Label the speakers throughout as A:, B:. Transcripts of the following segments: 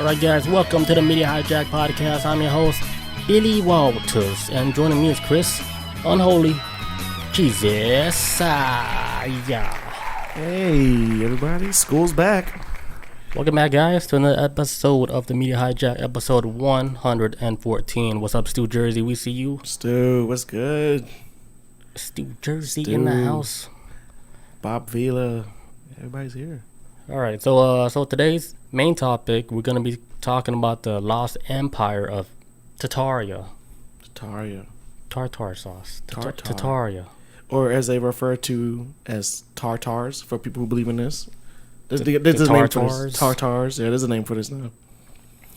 A: Alright guys, welcome to the Media Hijack Podcast. I'm your host, Billy Walters, and joining me is Chris, Unholy, Jesus. Yeah.
B: Hey everybody, school's back.
A: Welcome back guys to another episode of the Media Hijack, episode 114. What's up, Stu Jersey? We see you.
B: Stu, what's good?
A: Stu Jersey in the house.
B: Bob Vila, everybody's here.
A: Alright, so today's main topic, we're going to be talking about the lost empire of Tartaria. Tartar sauce. Tartaria.
B: Or as they refer to as Tartars, for people who believe in this. There's a name for this. Tartars. Yeah, there's a name for this now.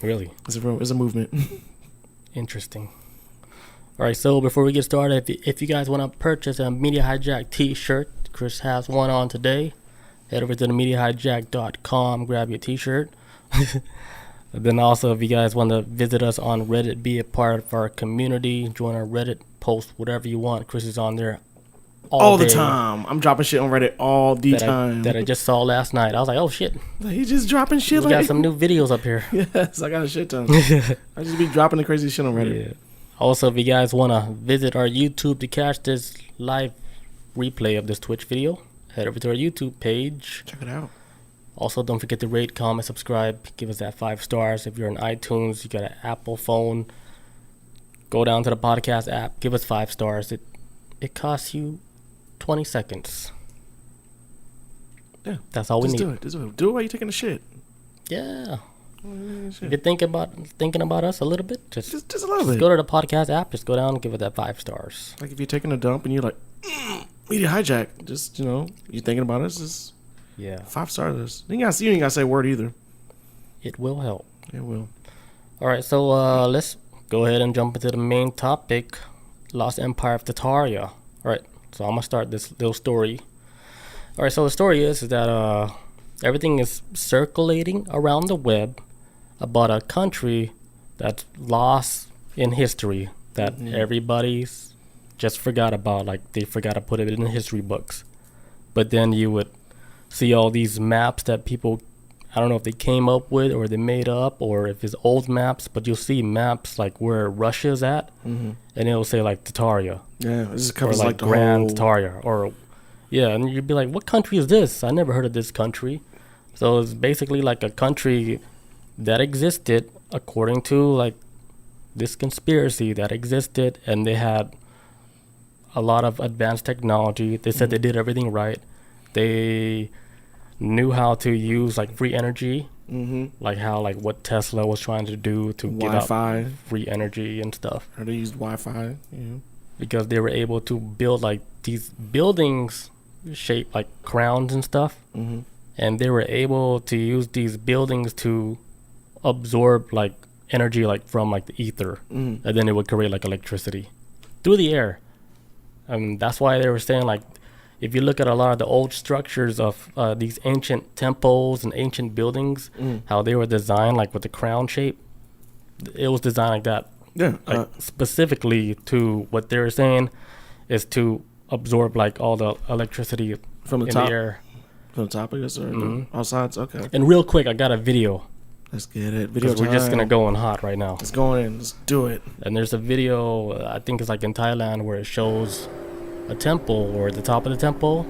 A: Really?
B: It's a movement.
A: Interesting. Alright, so before we get started, if you guys want to purchase a Media Hijack t-shirt, Chris has one on today. Head over to the MediaHijack.com, grab your t-shirt. Then also, if you guys want to visit us on Reddit, be a part of our community, join our Reddit, post whatever you want. Chris is on there all
B: the time. I'm dropping shit on Reddit all the time.
A: That I just saw last night. I was like, oh shit.
B: He's just dropping shit.
A: We got some new videos up here.
B: Yes, I got a shit ton. I just be dropping the crazy shit on Reddit.
A: Yeah. Also, if you guys want to visit our YouTube to catch this live replay of this Twitch video, head over to our YouTube page.
B: Check it out.
A: Also, don't forget to rate, comment, subscribe. Give us that 5 stars. If you're on iTunes, you got an Apple phone, go down to the podcast app. Give us 5 stars. It costs you 20 seconds.
B: Yeah.
A: That's all we need.
B: Just do it. Do it while you're taking a shit.
A: Yeah. If you're thinking about us a little bit, just
B: a little bit.
A: Go to the podcast app. Just go down and give it that 5 stars.
B: Like if you're taking a dump and you're like, Media Hijack. Just, you're thinking about us. Just 5 stars. You ain't gotta say a word either.
A: It will help.
B: It will.
A: All right, so let's go ahead and jump into the main topic, Lost Empire of Tartaria. All right, so I'm gonna start this little story. All right, so the story is that everything is circulating around the web about a country that's lost in history that everybody's just forgot about. Like they forgot to put it in the history books. But then you would see all these maps that people, I don't know if they came up with or they made up or if it's old maps, but you'll see maps like where Russia's at, and it'll say like Tartaria.
B: Yeah, this covers
A: or like
B: the
A: Grand
B: whole...
A: Tartaria, or and you'd be like, what country is this? I never heard of this country. So it's basically like a country that existed according to like this conspiracy that existed, and they had a lot of advanced technology. They said they did everything right. They knew how to use like free energy, like how like what Tesla was trying to do to give out free energy and stuff.
B: Or they used Wi-Fi,
A: because they were able to build like these buildings shaped like crowns and stuff, and they were able to use these buildings to absorb like energy like from like the ether, and then it would create like electricity through the air. And that's why they were saying like, if you look at a lot of the old structures of these ancient temples and ancient buildings, how they were designed like with the crown shape, it was designed like that.
B: Yeah.
A: Like specifically to what they were saying is to absorb like all the electricity
B: from the
A: in
B: top.
A: the air.
B: From the top, I guess, or all sides. Okay.
A: And real quick, I got a video.
B: Let's get it. Video time.
A: We're just gonna go on hot right now.
B: Let's go in. Let's do it.
A: And there's a video, I think it's like in Thailand, where it shows a temple, or at the top of the temple,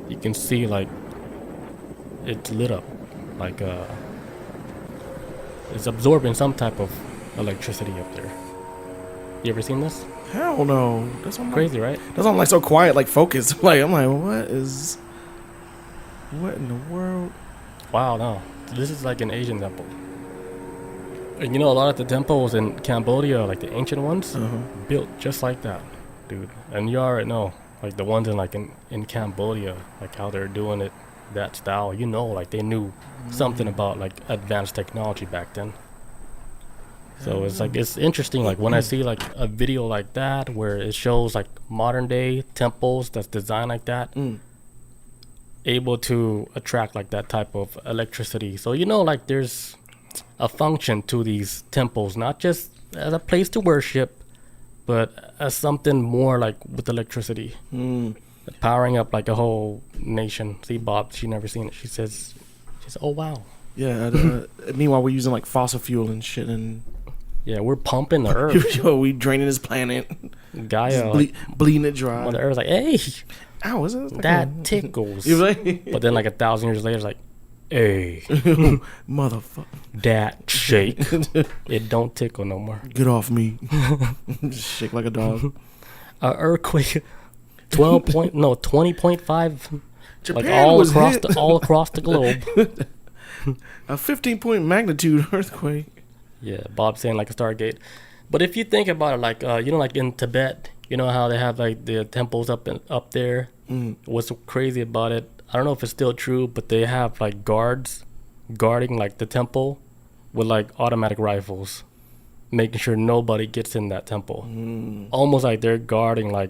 A: you can see like it's lit up, like it's absorbing some type of electricity up there. You ever seen this?
B: Hell no. That's
A: crazy, right?
B: That's why I'm like so quiet, like focused. Like I'm like, what in the world?
A: Wow, no. This is like an Asian temple. And a lot of the temples in Cambodia, like the ancient ones, built just like that, dude. And you already know, like the ones in like in Cambodia, like how they're doing it, that style. Like they knew something about like advanced technology back then. So it's like, it's interesting, like when I see like a video like that where it shows like modern day temples that's designed like that, able to attract like that type of electricity. So like there's a function to these temples, not just as a place to worship, but as something more like with electricity, powering up like a whole nation. See, Bob, she never seen it. She says, oh wow,
B: Yeah. Meanwhile, we're using like fossil fuel and shit, and
A: yeah, we're pumping the earth.
B: we draining this planet.
A: Gaia
B: bleeding it dry.
A: Mother Earth's like, hey,
B: ow, is it?
A: that tickles. But then like 1,000 years later, it's like, hey,
B: motherfucker,
A: that shake. It don't tickle no more.
B: Get off me. Shake like a dog.
A: Earthquake, 20.5.
B: Japan
A: like all
B: hit.
A: across the globe.
B: A 15-point magnitude earthquake.
A: Yeah, Bob's saying like a Stargate. But if you think about it, like like in Tibet, you know how they have like the temples up there. What's crazy about it? I don't know if it's still true, but they have like guards guarding like the temple with like automatic rifles, making sure nobody gets in that temple. Almost like they're guarding like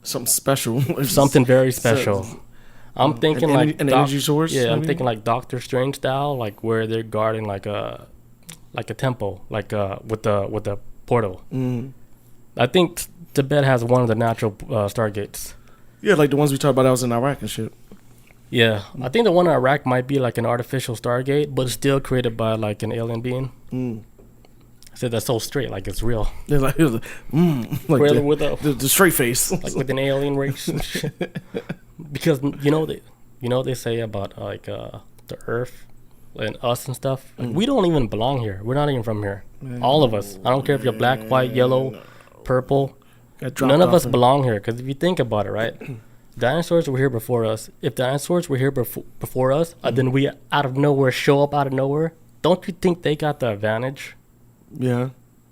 B: something special,
A: something very special. I'm thinking like
B: an energy source.
A: Yeah, maybe? I'm thinking like Doctor Strange style, like where they're guarding like a temple, like with the portal. I think Tibet has one of the natural stargates.
B: Yeah, like the ones we talked about that was in Iraq and shit.
A: Yeah, I think the one in Iraq might be like an artificial stargate, but it's still created by like an alien being. I said that's so straight, like it's real.
B: Yeah, like the straight face,
A: like with an alien race and shit. Because they say about like the Earth and us and stuff. Like, we don't even belong here. We're not even from here. All of us. I don't care if you're black, white, yellow, purple. None of us belong here. Because if you think about it, right? Dinosaurs were here before us. If dinosaurs were here before us, then we out of nowhere show up out of nowhere. Don't you think they got the advantage?
B: Yeah.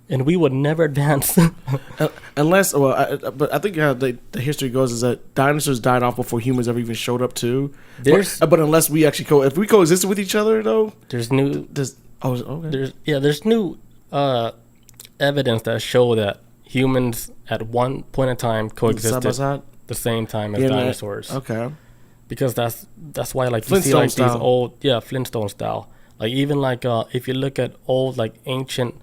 A: And we would never advance.
B: Unless, but I think the history goes is that dinosaurs died off before humans ever even showed up too. But unless we actually if we coexisted with each other though,
A: there's new evidence that show that humans at one point in time coexisted side by side? The same time as dinosaurs.
B: Okay.
A: Because that's why like you see like these old Flintstone style. Like even like if you look at old like ancient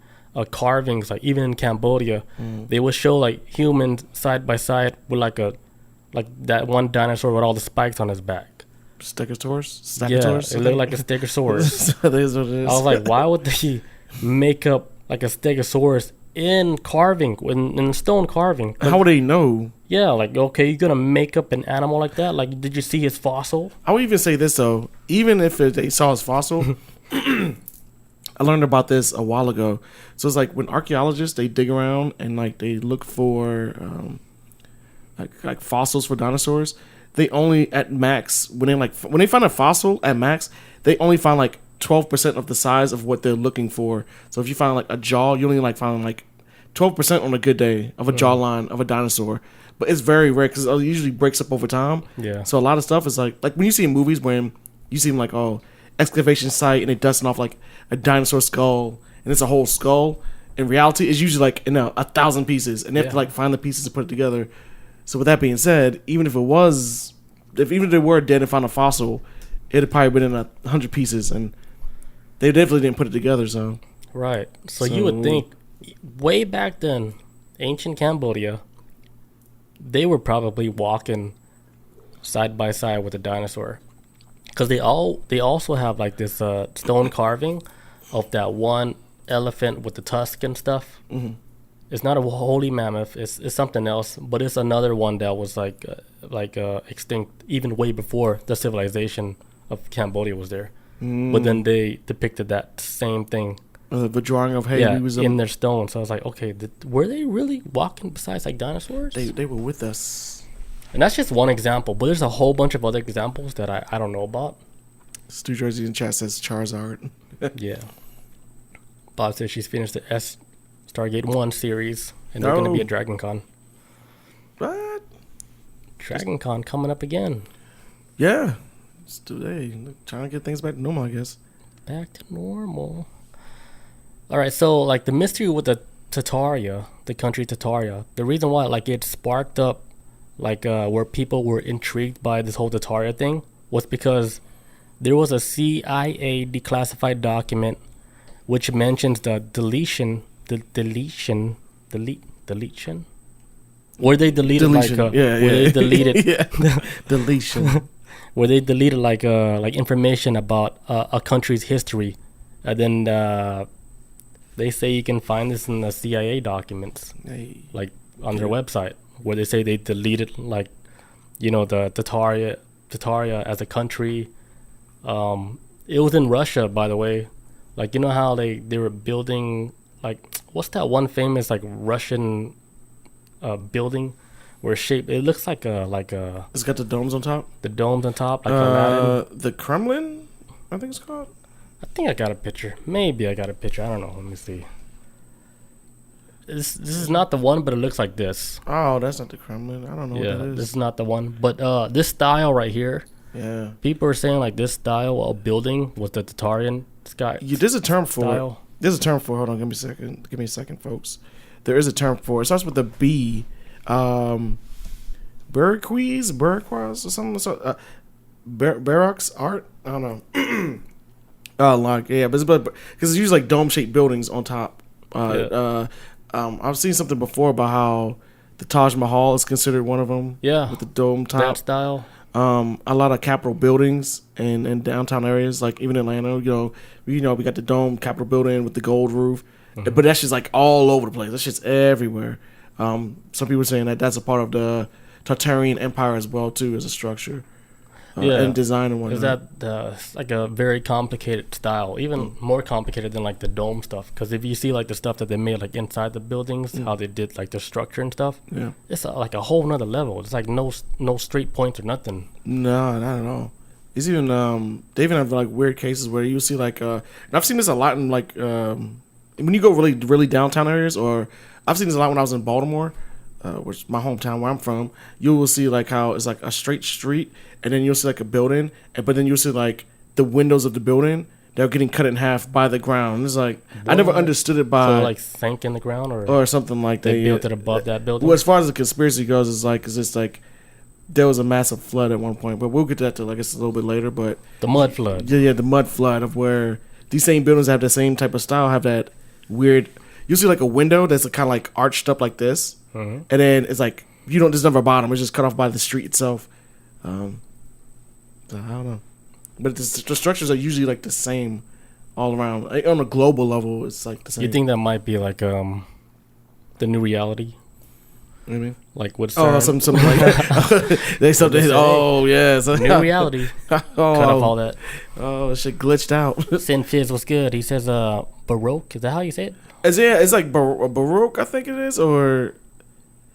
A: carvings, like even in Cambodia, they would show like humans side by side with like that one dinosaur with all the spikes on his back.
B: Stegosaurus?
A: Yeah, it looked like a Stegosaurus. That is what it is. I was like, why would they make up like a Stegosaurus in carving, in stone carving?
B: How would they know?
A: Yeah, like, okay, you're gonna make up an animal like that? Like, did you see his fossil?
B: I would even say this though, even if they saw his fossil, I learned about this a while ago. So it's like when archaeologists, they dig around and like they look for like fossils for dinosaurs, they only at max when they find a fossil at max, they only find like 12% of the size of what they're looking for. So if you find like a jaw, you only like find like 12% on a good day of a jawline of a dinosaur. But it's very rare because it usually breaks up over time. Yeah. So a lot of stuff is like when you see in movies when you see them like, excavation site and they dusting off like a dinosaur skull and it's a whole skull. In reality, it's usually like 1,000 pieces, and they have to like find the pieces to put it together. So with that being said, even if they were dead and found a fossil, it'd probably been in 100 pieces, and they definitely didn't put it together. So
A: right. So you would think way back then, ancient Cambodia, they were probably walking side by side with a dinosaur. Because they also have like this stone carving of that one elephant with the tusk and stuff. Mm-hmm. It's not a woolly mammoth. It's something else, but it's another one that was like extinct even way before the civilization of Cambodia was there. But then they depicted that same thing.
B: The drawing of
A: in their stone. So I was like, okay, were they really walking besides like dinosaurs?
B: They were with us.
A: And that's just one example, but there's a whole bunch of other examples that I don't know about.
B: Stu Jersey in chat says Charizard.
A: Yeah. Bob says she's finished the Stargate 1 series, and they're going to be at Dragon Con.
B: What?
A: Dragon Con coming up again.
B: Yeah. It's today. Trying to get things back to normal, I guess.
A: Back to normal. All right, so like the mystery with the Tartaria, the country Tartaria, the reason why like it sparked up like where people were intrigued by this whole Tartaria thing was because there was a CIA declassified document which mentions the deletion where they deleted
B: deletion.
A: they deleted
B: deletion
A: where they deleted like information about a country's history, and then they say you can find this in the CIA documents, like on their website, where they say they deleted like, you know, the Tartaria as a country. It was in Russia, by the way. Like, you know how they were building, like, what's that one famous like Russian building where it looks like a
B: it's got the domes on top.
A: The domes on top, like Aladdin.
B: The Kremlin, I think it's called.
A: I think I got a picture. Maybe I got a picture. I don't know. Let me see. This is not the one, but it looks like this.
B: Oh, that's not the Kremlin. I don't know what that is.
A: This is not the one. But this style right here.
B: Yeah.
A: People are saying like this style of building was the Tartarian sky.
B: There's a term for
A: style.
B: it. There's a term for it. Hold on, give me a second, folks. There is a term for it. It starts with a B. Burquois or something. Baroque's art. I don't know. But because it's usually like dome-shaped buildings on top. I've seen something before about how the Taj Mahal is considered one of them.
A: Yeah,
B: with the dome top.
A: That style.
B: A lot of Capitol buildings in downtown areas, like even Atlanta. We got the dome Capitol building with the gold roof, but that's just like all over the place. That's just everywhere. Some people are saying that that's a part of the Tartarian Empire as well too, as a structure. And design and whatnot.
A: Is that like a very complicated style, even more complicated than like the dome stuff? Because if you see like the stuff that they made like inside the buildings, how they did like the structure and stuff, it's like a whole nother level. It's like no straight points or nothing.
B: No, not at all. It's even they even have like weird cases where you see like and I've seen this a lot in like when you go really really downtown areas, or I've seen this a lot when I was in Baltimore. Which is my hometown where I'm from, you will see like how it's like a straight street, and then you'll see like a building, but then you'll see like the windows of the building that are getting cut in half by the ground. It's like I never understood it by
A: like sank in the ground
B: or something like that.
A: They built it above that building.
B: Well, as far as the conspiracy goes, it's just like there was a massive flood at one point, but we'll get to that a little bit later. But
A: the mud flood,
B: the mud flood of where these same buildings have the same type of style, have that weird. You see like a window that's kind of like arched up like this. And then it's like there's never a bottom. It's just cut off by the street itself. So I don't know, but the structures are usually like the same all around. Like, on a global level, it's like the same.
A: You think that might be like the new reality?
B: What do you mean?
A: Like what's
B: something like that. They something. Oh yeah,
A: new reality. Cut off all that.
B: Oh, shit glitched out.
A: Sin Fizz was good. He says Baroque. Is that how you say it?
B: It's like Baroque, I think it is, or.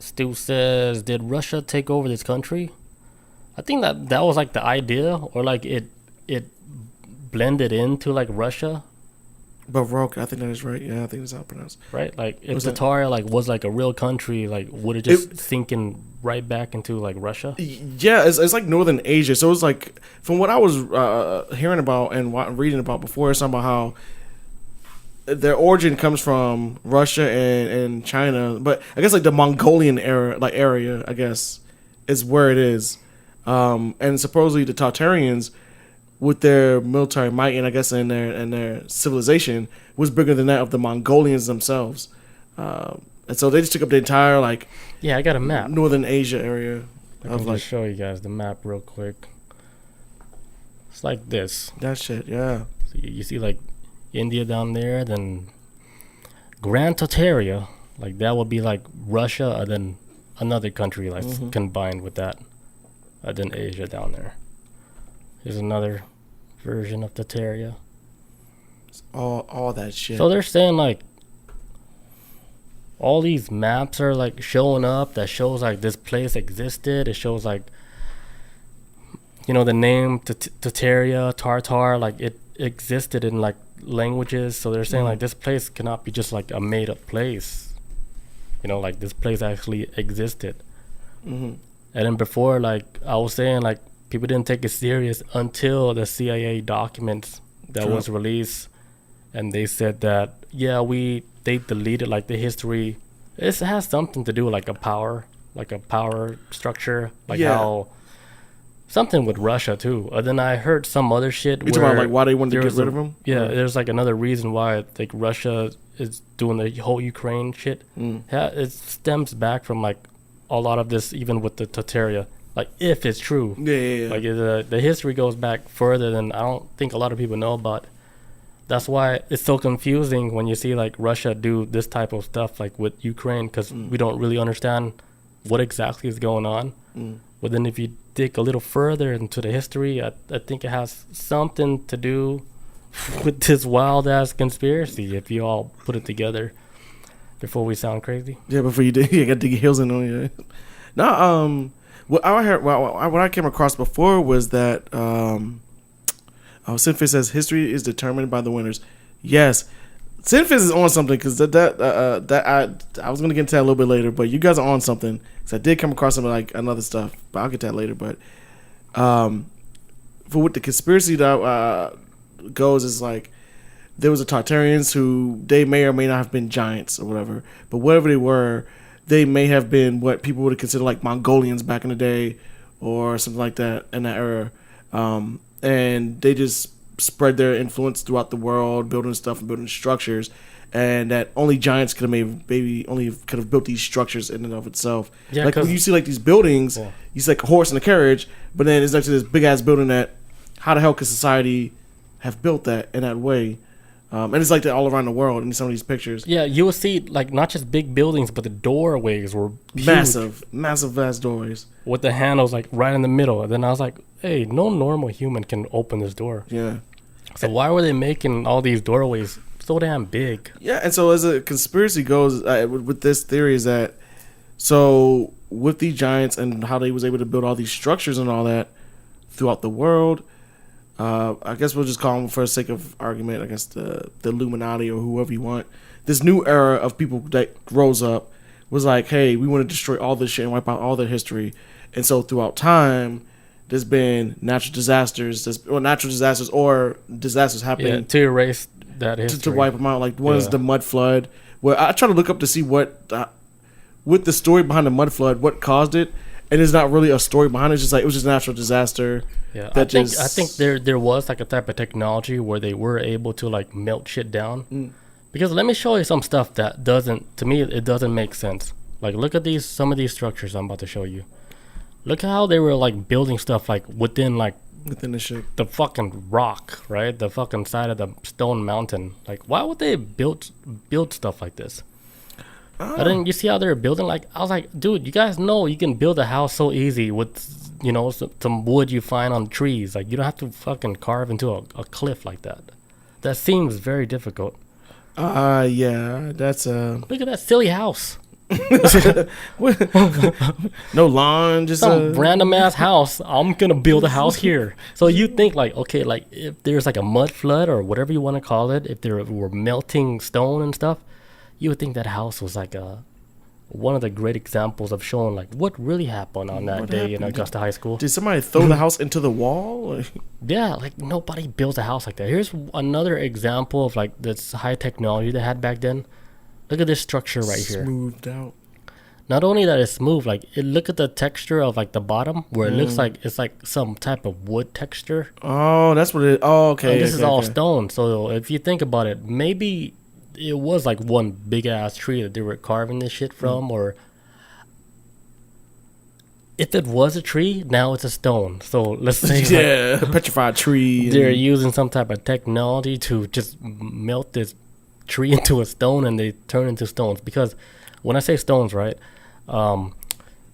A: Stu says, did Russia take over this country? I think that was like the idea, or like it blended into like Russia.
B: Baroque, I think that is right. Yeah, I think that's how it's pronounced.
A: Right, like if Tartaria like was like a real country, like would it just sink in right back into like Russia?
B: Yeah, it's like Northern Asia. So it's like from what I was hearing about and reading about before, it's about how their origin comes from Russia and China, but I guess like the Mongolian area, I guess, is where it is. And supposedly the Tartarians, with their military might and I guess in their civilization, was bigger than that of the Mongolians themselves. And so they just took up the entire I
A: got a map.
B: Northern Asia area.
A: I can just show you guys the map real quick. It's like this.
B: That shit, yeah.
A: So you see like India down there, then Grand Tartaria, like that would be like Russia, and then another country like combined with that, and then Asia down there. Here's another version of Tartaria.
B: All that shit.
A: So they're saying like all these maps are like showing up that shows like this place existed. It shows like the name Tartaria, Tartar, like it existed in like languages. So they're saying like this place cannot be just like a made up place, like this place actually existed. And then before, like I was saying, like people didn't take it serious until the CIA documents that was released, and they said that they deleted like the history. It has something to do with like a power structure, like how something with Russia too. And then I heard some other shit.
B: You talking about like why they wanted to get rid of them?
A: Yeah, there's like another reason why like Russia is doing the whole Ukraine shit. Yeah, it stems back from like a lot of this, even with the Tartaria. Like if it's true.
B: Yeah.
A: Like the history goes back further than I don't think a lot of people know about. That's why it's so confusing when you see like Russia do this type of stuff like with Ukraine, because we don't really understand what exactly is going on. But then if you dig a little further into the history, I think it has something to do with this wild ass conspiracy if you all put it together before we sound crazy.
B: Yeah, before you dig, you got to dig your heels in on you. No, what I heard, what I came across before was that Sinfis says history is determined by the winners. Yes, Sinfis is on something, because I was gonna get into that a little bit later, but you guys are on something. So I did come across some like another stuff, but I'll get to that later. But for what the conspiracy goes is like, there was a Tartarians who they may or may not have been giants or whatever, but whatever they were, they may have been what people would have considered like Mongolians back in the day or something like that in that era. And they just spread their influence throughout the world, building stuff and building structures, and that only giants could have built these structures in and of itself. Yeah, like when you see like these buildings, you see like a horse and a carriage, but then it's next to this big ass building that, how the hell could society have built that in that way? And it's like that all around the world in some of these pictures. Yeah,
A: you will see like not just big buildings, but the doorways were huge.
B: Massive, vast doorways
A: with the handles like right in the middle. And then I was like, hey, no normal human can open this door.
B: Yeah.
A: So why were they making all these doorways so damn big?
B: Yeah, and so as a conspiracy goes with this theory is that, so with these giants and how they was able to build all these structures and all that throughout the world, I guess we'll just call them, for the sake of argument, I guess the Illuminati or whoever you want. This new era of people that rose up was like, hey, we want to destroy all this shit and wipe out all their history. And so throughout time, there's been natural disasters or disasters happening
A: to erase that history,
B: to wipe them out. Like one is the mud flood. Where I try to look up to see what with the story behind the mud flood, what caused it, and there's not really a story behind it. It's just like it was just a natural disaster.
A: Yeah, I think there was like a type of technology where they were able to like melt shit down. Because let me show you some stuff that it doesn't make sense. Like look at some of these structures I'm about to show you. Look at how they were like building stuff like within
B: the ship,
A: the fucking rock, right? The fucking side of the stone mountain. Like why would they build stuff like this? And then you see how they're building. Like I was like, dude, you guys know you can build a house so easy with some wood you find on trees. Like you don't have to fucking carve into a cliff like that. That seems very difficult.
B: Yeah, that's
A: look at that silly house.
B: No lawn, just
A: some random ass house. I'm gonna build a house here. So you think like, okay, like if there's like a mud flood or whatever you want to call it, if there were melting stone and stuff, you would think that house was like one of the great examples of showing like what really happened on that day in Augusta High School.
B: Did somebody throw the house into the wall?
A: Yeah, like nobody builds a house like that. Here's another example of like this high technology they had back then. Look at this structure right here.
B: Smoothed out.
A: Not only that it's smooth, like look at the texture of like the bottom where it looks like it's like some type of wood texture.
B: Oh, that's what it. Oh, okay.
A: And this is all stone. So if you think about it, maybe it was like one big ass tree that they were carving this shit from, or if it was a tree, now it's a stone. So let's say
B: a petrified tree.
A: They're using some type of technology to just melt this tree into a stone, and they turn into stones. Because when I say stones, right,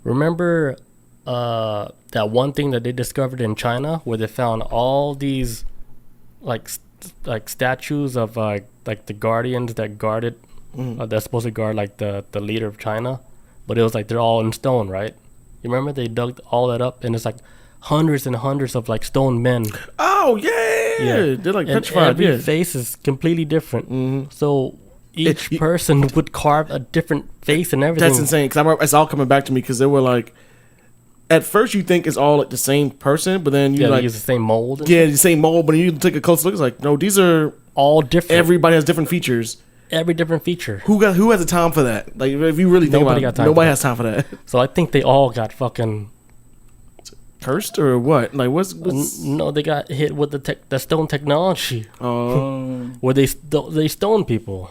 A: remember that one thing that they discovered in China where they found all these like statues of like the guardians that guarded that's supposed to guard like the leader of China, but it was like they're all in stone, right? You remember they dug all that up, and it's like hundreds and hundreds of like stone men.
B: Oh yeah. They're like petrified.
A: Every face is completely different. So each person would carve a different face and everything.
B: That's insane. Because I remember it's all coming back to me, because they were like, at first you think it's all like the same person, but then you like
A: use the same mold.
B: Yeah, the same mold, but then you take a close look, it's like, no, these are
A: all different.
B: Everybody has different features.
A: Every different feature.
B: Who has the time for that? Like if you really think about it, nobody has time for that.
A: So I think they all got fucking
B: cursed or what? Like what's
A: no, they got hit with the stone technology.
B: Oh,
A: where they stone people.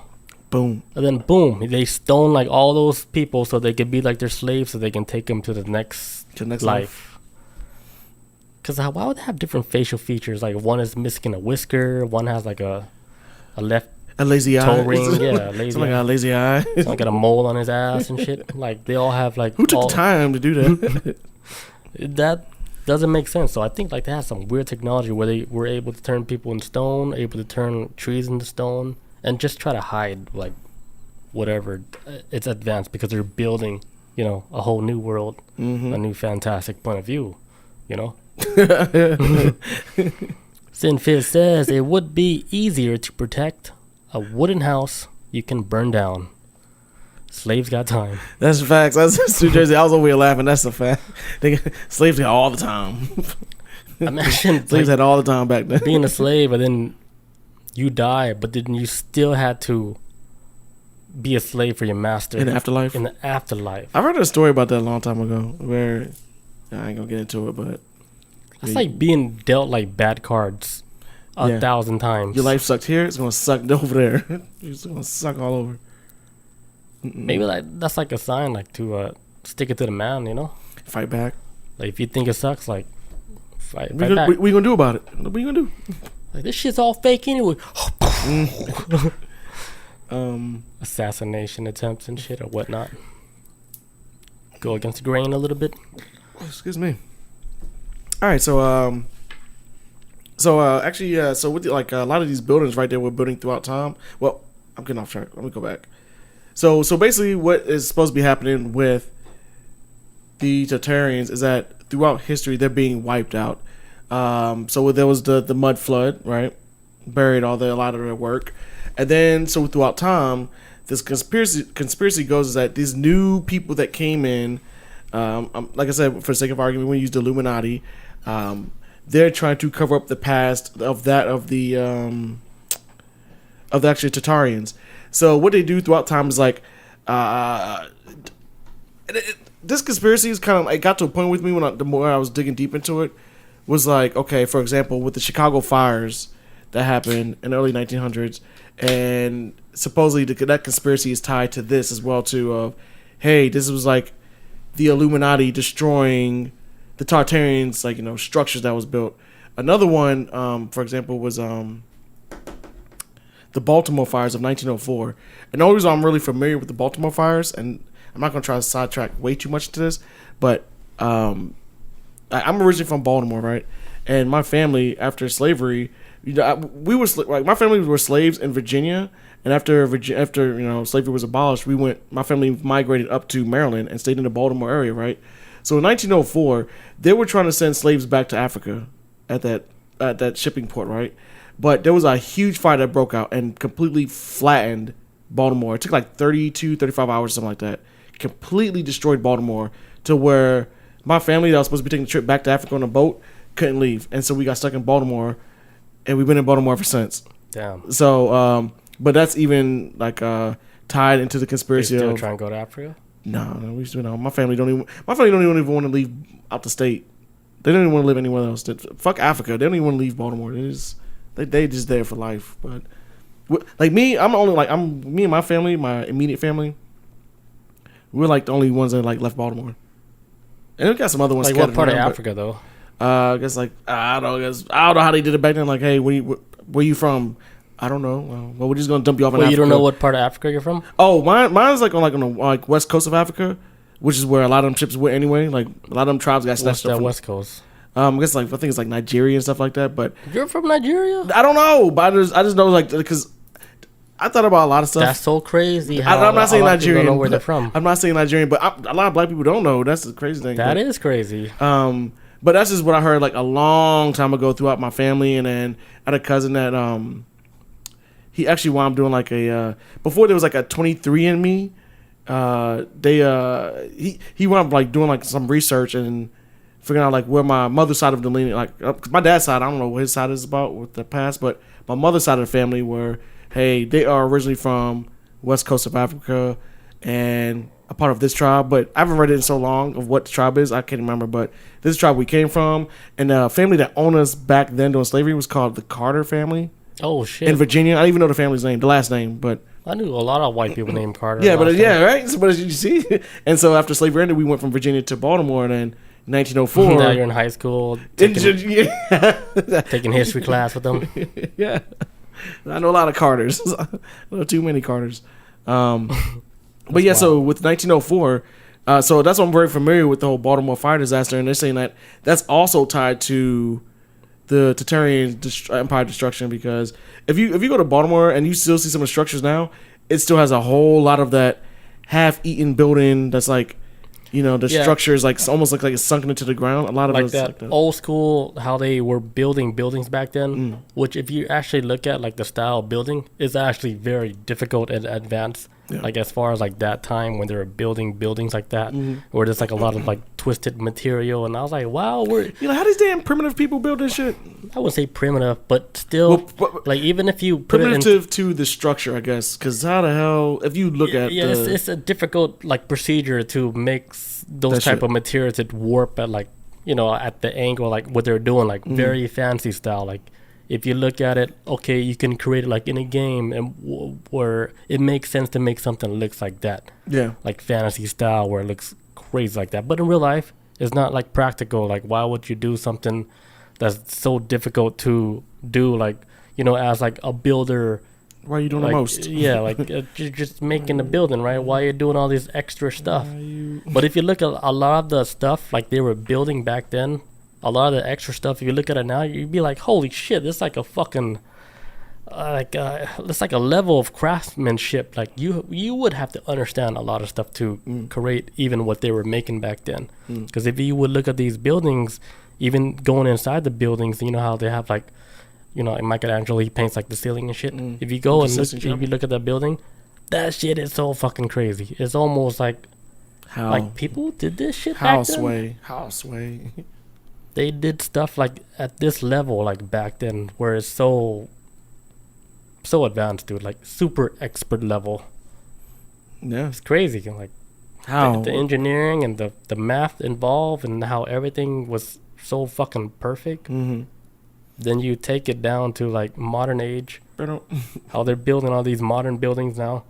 B: Boom.
A: And then boom, they stone like all those people so they could be like their slaves, so they can take them to the next
B: life.
A: Because why would they have different facial features? Like one is missing a whisker, one has like a left
B: a lazy
A: toe
B: eye.
A: ring, yeah, lazy.
B: Somebody got a lazy eye.
A: Someone got a mole on his ass and shit. Like they all have like.
B: Who took the time to do that?
A: That doesn't make sense. So I think like they have some weird technology where they were able to turn people into stone, able to turn trees into stone, and just try to hide like whatever. It's advanced because they're building, you know, a whole new world, a new fantastic point of view, you know. Sinfizz says it would be easier to protect a wooden house you can burn down. Slaves got time.
B: That's facts. That's New Jersey. I was over here laughing. That's a fact. Slaves had all the time.
A: Imagine
B: slaves had all the time back then.
A: Being a slave and then you die, but then you still had to be a slave for your master
B: in the afterlife.
A: In the afterlife,
B: I read a story about that a long time ago. Where I ain't gonna get into it, but
A: it's like being dealt like bad cards 1,000 times.
B: Your life sucked here. It's gonna suck over there. It's gonna suck all over.
A: Maybe like that's like a sign, like to stick it to the man, you know.
B: Fight back.
A: Like if you think it sucks, like fight
B: back. What you gonna do about it? What you gonna do?
A: Like this shit's all fake anyway. Assassination attempts and shit or whatnot. Go against the grain a little bit.
B: Excuse me. All right, so actually, so with like a lot of these buildings right there, we're building throughout time. Well, I'm getting off track. Let me go back. So basically, what is supposed to be happening with the Tartarians is that throughout history they're being wiped out. So there was the mud flood, right? Buried a lot of their work, and then so throughout time, this conspiracy goes is that these new people that came in, like I said, for the sake of argument, we use the Illuminati. They're trying to cover up the past of the actual Tartarians. So what they do throughout time is like, this conspiracy is kind of like got to a point with me the more I was digging deep into it, was like, okay, for example, with the Chicago fires that happened in the early 1900s, and supposedly that conspiracy is tied to this as well too. Hey, this was like the Illuminati destroying the Tartarians, like, you know, structures that was built. Another one, for example, was the Baltimore fires of 1904. And the only reason I'm really familiar with the Baltimore fires, and I'm not going to try to sidetrack way too much into this, but I'm originally from Baltimore, right? And my family, after slavery, you know, my family were slaves in Virginia, and after you know, slavery was abolished, my family migrated up to Maryland and stayed in the Baltimore area, right? So in 1904, they were trying to send slaves back to Africa at that shipping port, right? But there was a huge fire that broke out and completely flattened Baltimore. It took like 35 hours, something like that. Completely destroyed Baltimore to where my family that was supposed to be taking a trip back to Africa on a boat couldn't leave. And so we got stuck in Baltimore, and we've been in Baltimore ever since.
A: Damn.
B: So, but that's even like tied into the conspiracy.
A: You still try and go to Africa?
B: No, we still no. My family don't even want to leave out the state. They don't even want to live anywhere else. Fuck Africa. They don't even want to leave Baltimore. They just there for life. But like me, me and my family, my immediate family. We're like the only ones that like left Baltimore. And we got some other ones.
A: Like what part of Africa though?
B: I guess like I don't know how they did it back then. Like, hey, where you from? I don't know. Well, we're just gonna dump you off in Africa.
A: You don't know what part of Africa you're from?
B: Oh, mine's like on the west coast of Africa, which is where a lot of them ships went anyway. Like a lot of them tribes got snatched up from
A: west coast.
B: I guess I think it's like Nigeria and stuff like that. But
A: you're from Nigeria?
B: I don't know, but I just know like because I thought about a lot of stuff.
A: That's so crazy.
B: I'm not saying Nigerian.
A: Don't know where they're from.
B: I'm not saying Nigerian, but a lot of black people don't know. That's the crazy thing.
A: That is crazy.
B: But that's just what I heard like a long time ago throughout my family, and then I had a cousin that he actually wound up doing like before there was like a 23andMe. He wound up like doing like some research and figuring out like where my mother's side of the lineage, like 'cause my dad's side, I don't know what his side is about with the past, but my mother's side of the family were, hey, they are originally from west coast of Africa and a part of this tribe, but I haven't read it in so long of what the tribe is. I can't remember, but this is the tribe we came from, and the family that owned us back then during slavery was called the Carter family.
A: Oh shit!
B: In Virginia, I don't even know the family's name, the last name, but
A: I knew a lot of white people named Carter.
B: Yeah, but right. So, but you see, and so after slavery ended, we went from Virginia to Baltimore, and then 1904.
A: Now you're in high school taking history class with them.
B: Yeah, I know a lot of Carters. I know too many Carters. But yeah, wild. So with 1904, so that's why I'm very familiar with the whole Baltimore fire disaster, and they're saying that that's also tied to the Tartarian Empire destruction, because if you go to Baltimore and you still see some of the structures now, it still has a whole lot of that half-eaten building that's like, the structure is like almost like it's sunken into the ground. A lot of
A: like that old school, how they were building buildings back then, which if you actually look at like the style of building, is actually very difficult and advanced. Yeah. Like as far as like that time when they were building buildings like that, where there's like a lot of like twisted material, and I was like, wow,
B: how these damn primitive people build this shit?
A: I wouldn't say primitive, but still, like even if you put
B: primitive to the structure, I guess, because how the hell if you look at
A: it's a difficult like procedure to make those type of materials that warp at like at the angle like what they're doing, like very fancy style. Like if you look at it, okay, you can create it like in a game, and where it makes sense to make something that looks like that. Yeah. Like fantasy style where it looks crazy like that. But in real life, it's not like practical. Like why would you do something that's so difficult to do, like, as like a builder?
B: Why are you doing the most?
A: Yeah, like just making the building, right? Why are you doing all this extra stuff? But if you look at a lot of the stuff like they were building back then, a lot of the extra stuff, if you look at it now, you'd be like, holy shit, this is like a fucking, it's like a level of craftsmanship. Like you would have to understand a lot of stuff to create even what they were making back then. Because if you would look at these buildings, even going inside the buildings, you know how they have like, Michelangelo, he paints like the ceiling and shit. If you go and if you look at that building, that shit is so fucking crazy. It's almost like, like people did this shit back then.
B: Houseway.
A: They did stuff like at this level, like back then, where it's so advanced, dude. Like super expert level. Yeah, it's crazy. Like how the engineering and the math involved, and how everything was so fucking perfect. Then you take it down to like modern age, how they're building all these modern buildings now.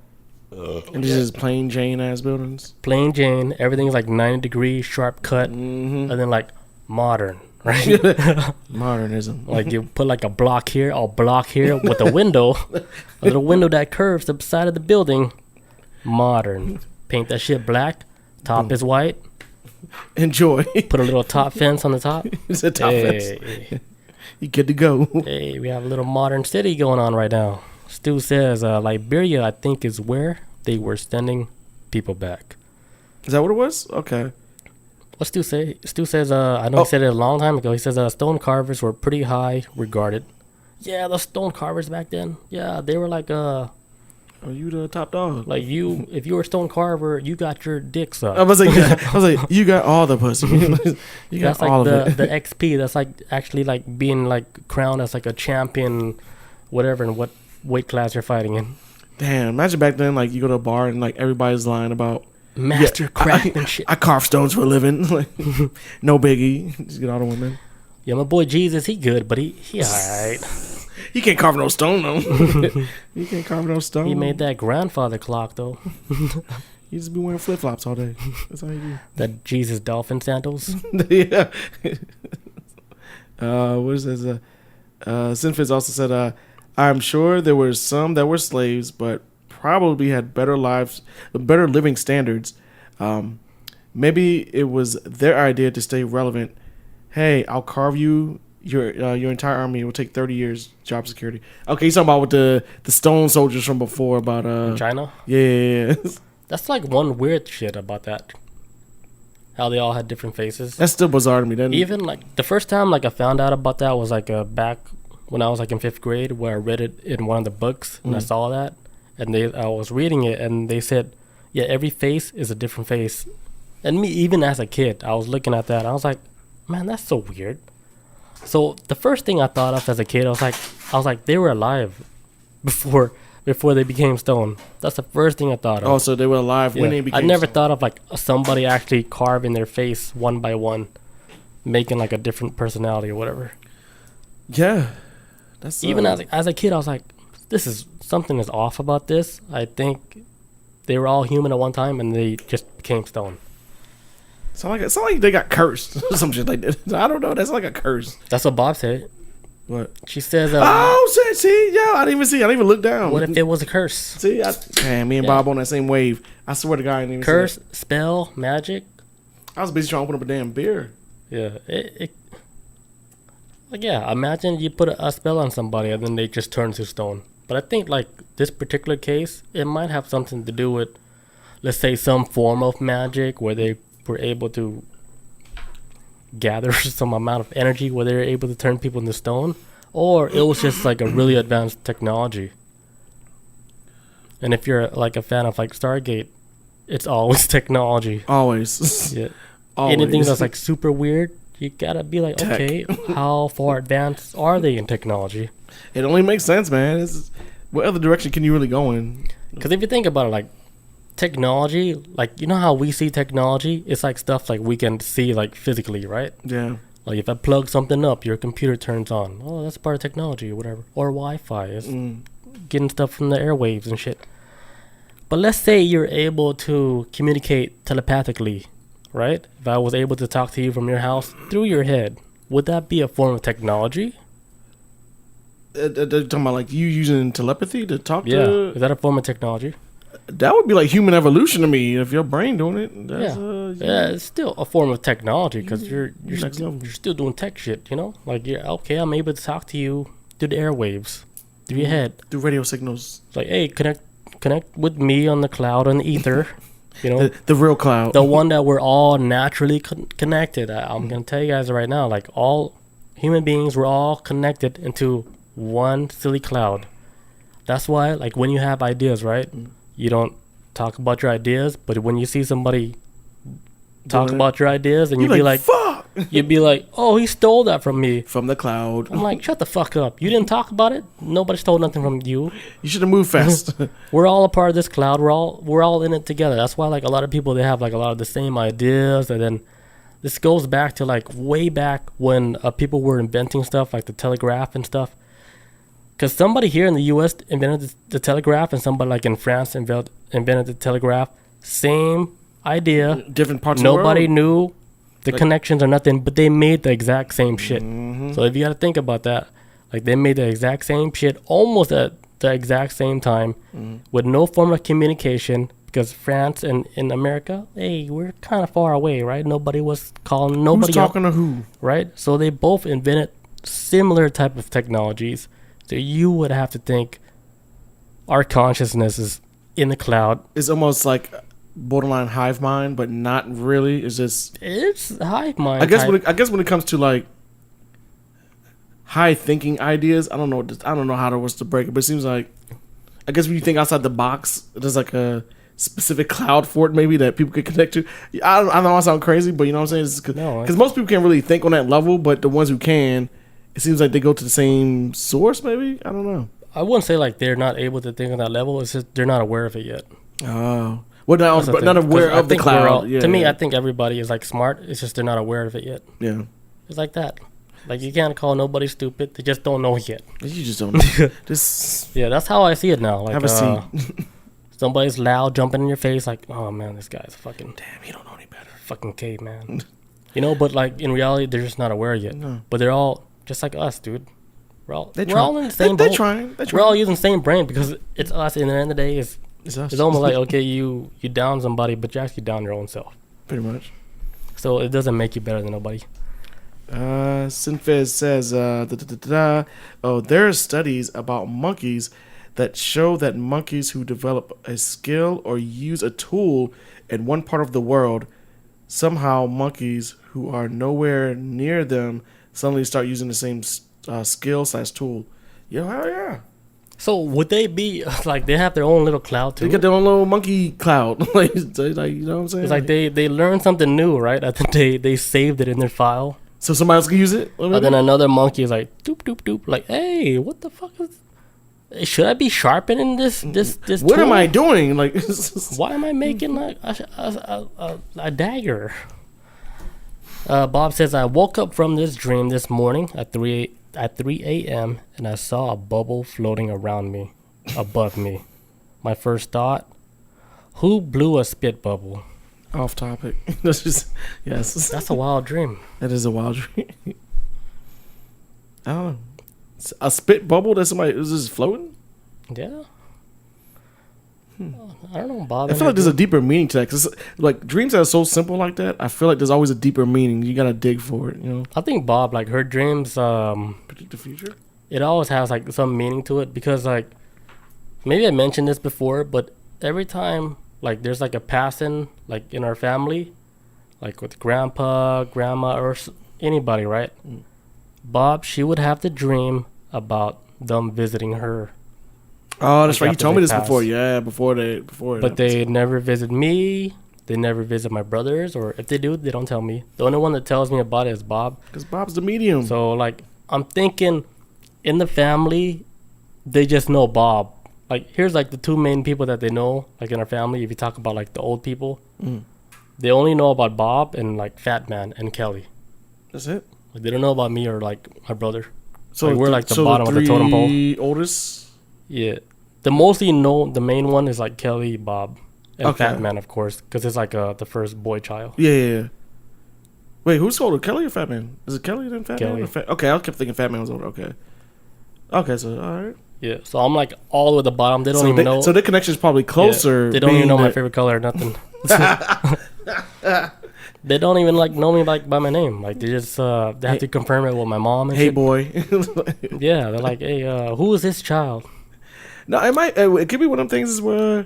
B: And this is plain Jane ass buildings.
A: Plain Jane, everything's like 90 degrees, sharp cut, and then like modern, right?
B: Modernism.
A: Like you put like a block here with a window, a little window that curves the side of the building. Modern. Paint that shit black. Top is white.
B: Enjoy.
A: Put a little top fence on the top.
B: It's a top fence. You good to go.
A: Hey, we have a little modern city going on right now. Stu says Liberia, I think, is where they were sending people back.
B: Is that what it was? Okay.
A: What Stu say? Stu says, I know he said it a long time ago. He says stone carvers were pretty high regarded. Yeah, the stone carvers back then. Yeah, they were like
B: Are you the top dog?
A: Like if you were a stone carver, you got your dick sucked.
B: I was like, you got all the pussy. You got
A: that's like
B: all of it.
A: The XP. That's like actually like being like crowned as like a champion, whatever, in what weight class you're fighting in.
B: Damn, imagine back then, like you go to a bar and like everybody's lying about
A: master craftsmanship.
B: I carve stones for a living. Like, no biggie. Just get all the women.
A: Yeah, my boy Jesus, he good, but he alright.
B: He can't carve no stone though. He can't carve no stone.
A: He made that grandfather clock though.
B: He just be wearing flip flops all day. That's how he do.
A: That Jesus dolphin sandals.
B: Yeah. What is this? Sinfitz also said, I'm sure there were some that were slaves, but probably had better lives, better living standards. Maybe it was their idea to stay relevant. Hey, I'll carve you your entire army. It will take 30 years job security. Okay, he's talking about with the stone soldiers from before about
A: China.
B: Yeah.
A: That's like one weird shit about that. How they all had different faces.
B: That's still bizarre to me. Doesn't
A: Even like the first time like I found out about that was like back when I was like in 5th grade, where I read it in one of the books and I saw that, and I was reading it and they said, yeah, every face is a different face. And me, even as a kid, I was looking at that and I was like, man, that's so weird. So the first thing I thought of as a kid, I was like, they were alive before they became stone. That's the first thing I thought of.
B: Oh, so they were alive when they became
A: I never
B: stone.
A: thought of like somebody actually carving their face one by one, making like a different personality or whatever.
B: Yeah. That's
A: even as a kid, I was like, something is off about this. I think they were all human at one time and they just became stone.
B: Sound like they got cursed or some shit like that. I don't know. That's like a curse.
A: That's what Bob said.
B: What?
A: She says,
B: oh shit! See, yo, I didn't even see. I didn't even look down.
A: what if it was a curse?
B: See, me and Bob on that same wave. I swear to God, I didn't even
A: Curse,
B: see that.
A: spell, magic.
B: I was busy trying to open up a damn beer.
A: Yeah, like, yeah, imagine you put a spell on somebody and then they just turn to stone. But I think, like, this particular case, it might have something to do with, let's say, some form of magic where they were able to gather some amount of energy where they were able to turn people into stone. Or it was just, like, a really advanced technology. And if you're, like, a fan of, like, Stargate, it's always technology.
B: Always.
A: Yeah.
B: Always.
A: Anything that's, like, super weird, you gotta be like,
B: Tech.
A: okay, how far advanced are they in technology?
B: It only makes sense, man. What other direction can you really go in?
A: Because if you think about it, like, technology, like, you know how we see technology? It's like stuff like we can see, like, physically, right?
B: Yeah.
A: Like, if I plug something up, your computer turns on. Oh, that's part of technology or whatever. Or Wi-Fi. It's getting stuff from the airwaves and shit. But let's say you're able to communicate telepathically, right? If I was able to talk to you from your house through your head, would that be a form of technology?
B: They're talking about like you using telepathy to talk
A: Yeah.
B: to.
A: Is that a form of technology?
B: That would be like human evolution to me. If your brain doing it, that's,
A: Yeah, it's still a form of technology because you're
B: Next level.
A: you're still doing tech shit, you know? Like, you're okay, I'm able to talk to you through the airwaves, through your head.
B: through radio signals.
A: It's like, hey, connect with me on the cloud, on the ether, you know?
B: The real cloud.
A: The one that we're all naturally connected. I'm going to tell you guys right now, like, all human beings, we're all connected into one silly cloud. That's why, like, when you have ideas, right? You don't talk about your ideas, but when you see somebody talk about your ideas, and you'd be like,
B: fuck!
A: you'd be like, oh, he stole that from me.
B: From the cloud.
A: I'm like, shut the fuck up. You didn't talk about it. Nobody stole nothing from you.
B: You should have moved fast.
A: We're all a part of this cloud. We're all in it together. That's why, like, a lot of people, they have, like, a lot of the same ideas. And then this goes back to, like, way back when people were inventing stuff like the telegraph and stuff. Because somebody here in the U.S. invented the telegraph, and somebody, like, in France invented the telegraph. Same idea.
B: Different parts of the world.
A: Nobody knew the connections or nothing, but they made the exact same shit. So if you got to think about that, like, they made the exact same shit almost at the exact same time with no form of communication, because France and in America, hey, we're kind of far away, right? Nobody was calling nobody.
B: Who's talking to who?
A: Right? So they both invented similar type of technologies. So you would have to think our consciousness is in the cloud.
B: It's almost like borderline hive mind, but not really. It's just
A: hive mind.
B: I guess when it comes to like high thinking ideas, I don't know how to break it, but it seems like I guess when you think outside the box, there's like a specific cloud for it maybe that people could connect to. I know I sound crazy, but you know what I'm saying? Because most people can't really think on that level, but the ones who can, it seems like they go to the same source. Maybe I don't know.
A: I wouldn't say like they're not able to think on that level. It's just they're not aware of it yet.
B: Oh. Well, not aware of the cloud.
A: To me, I think everybody is like smart. It's just they're not aware of it yet.
B: Yeah.
A: It's like that. Like, you can't call nobody stupid. They just don't know yet.
B: You just don't know.
A: Yeah, that's how I see it now. Like,
B: have a seat.
A: Somebody's loud, jumping in your face. Like, oh man, this guy's fucking.
B: Damn, he don't know any better.
A: Fucking caveman. You know, but like in reality, they're just not aware yet. No. But they're all just like us, dude. We're all in the same boat.
B: They're trying.
A: We're all using the same brain because it's us. And at the end of the day, it's us. It's almost like, okay, you down somebody, but you actually down your own self.
B: Pretty much.
A: So it doesn't make you better than nobody.
B: Sinfez says, there are studies about monkeys that show that monkeys who develop a skill or use a tool in one part of the world, somehow monkeys who are nowhere near them suddenly start using the same skill/tool. Yo, hell yeah.
A: So would they be like they have their own little cloud too?
B: They got their own little monkey cloud. like you know what I'm saying?
A: It's like they learned something new, right? I think they saved it in their file.
B: So somebody else can use it?
A: And then another monkey is like doop doop doop, like, hey, what the fuck is? Should I be sharpening this
B: What
A: tool?
B: am I doing? Like,
A: why am I making like a dagger? Bob says, I woke up from this dream this morning at 3 a.m. and I saw a bubble floating around me, above me. My first thought, who blew a spit bubble?
B: Off topic. That's just yes.
A: That's a wild dream.
B: That is a wild dream. I don't know. It's a spit bubble that somebody is just floating.
A: Yeah. I don't know, Bob.
B: I feel like there's a deeper meaning to that. Cause like dreams that are so simple like that, I feel like there's always a deeper meaning. You gotta dig for it, you know.
A: I think Bob, like her dreams,
B: Predict the future.
A: it always has like some meaning to it because like maybe I mentioned this before, but every time like there's like a passing like in our family, like with grandpa, grandma, or anybody, right? Bob, she would have the dream about them visiting her.
B: Oh, that's
A: like
B: right. You told me this
A: pass.
B: before. Yeah, before.
A: But they never visit me. They never visit my brothers, or if they do, they don't tell me. The only one that tells me about it is Bob.
B: Because Bob's the medium.
A: So like I'm thinking, in the family, they just know Bob. Like here's like the two main people that they know, like in our family. If you talk about like the old people, they only know about Bob and like Fat Man and Kelly.
B: That's it.
A: Like, they don't know about me or like my brother.
B: So
A: like, we're like the bottom of the totem pole.
B: Oldest.
A: Yeah, the mostly know the main one is like Kelly, Bob, and
B: Okay.
A: Fat Man, of course, because it's like the first boy child.
B: Yeah. Wait, who's older, Kelly or Fat Man? Is it Kelly then Fat
A: Kelly.
B: Man? Or okay, I kept thinking Fat Man was older. Okay, so all right.
A: Yeah, so I'm like all the way at the bottom. They don't even know.
B: So their connection is probably closer.
A: Yeah, they don't even know my
B: that-
A: favorite color or nothing. They don't even like know me like by my name. Like they just they have to confirm it with my mom. And
B: Hey
A: shit.
B: boy.
A: Yeah, they're like, hey, who is this child?
B: No, it might. It could be one of them things is where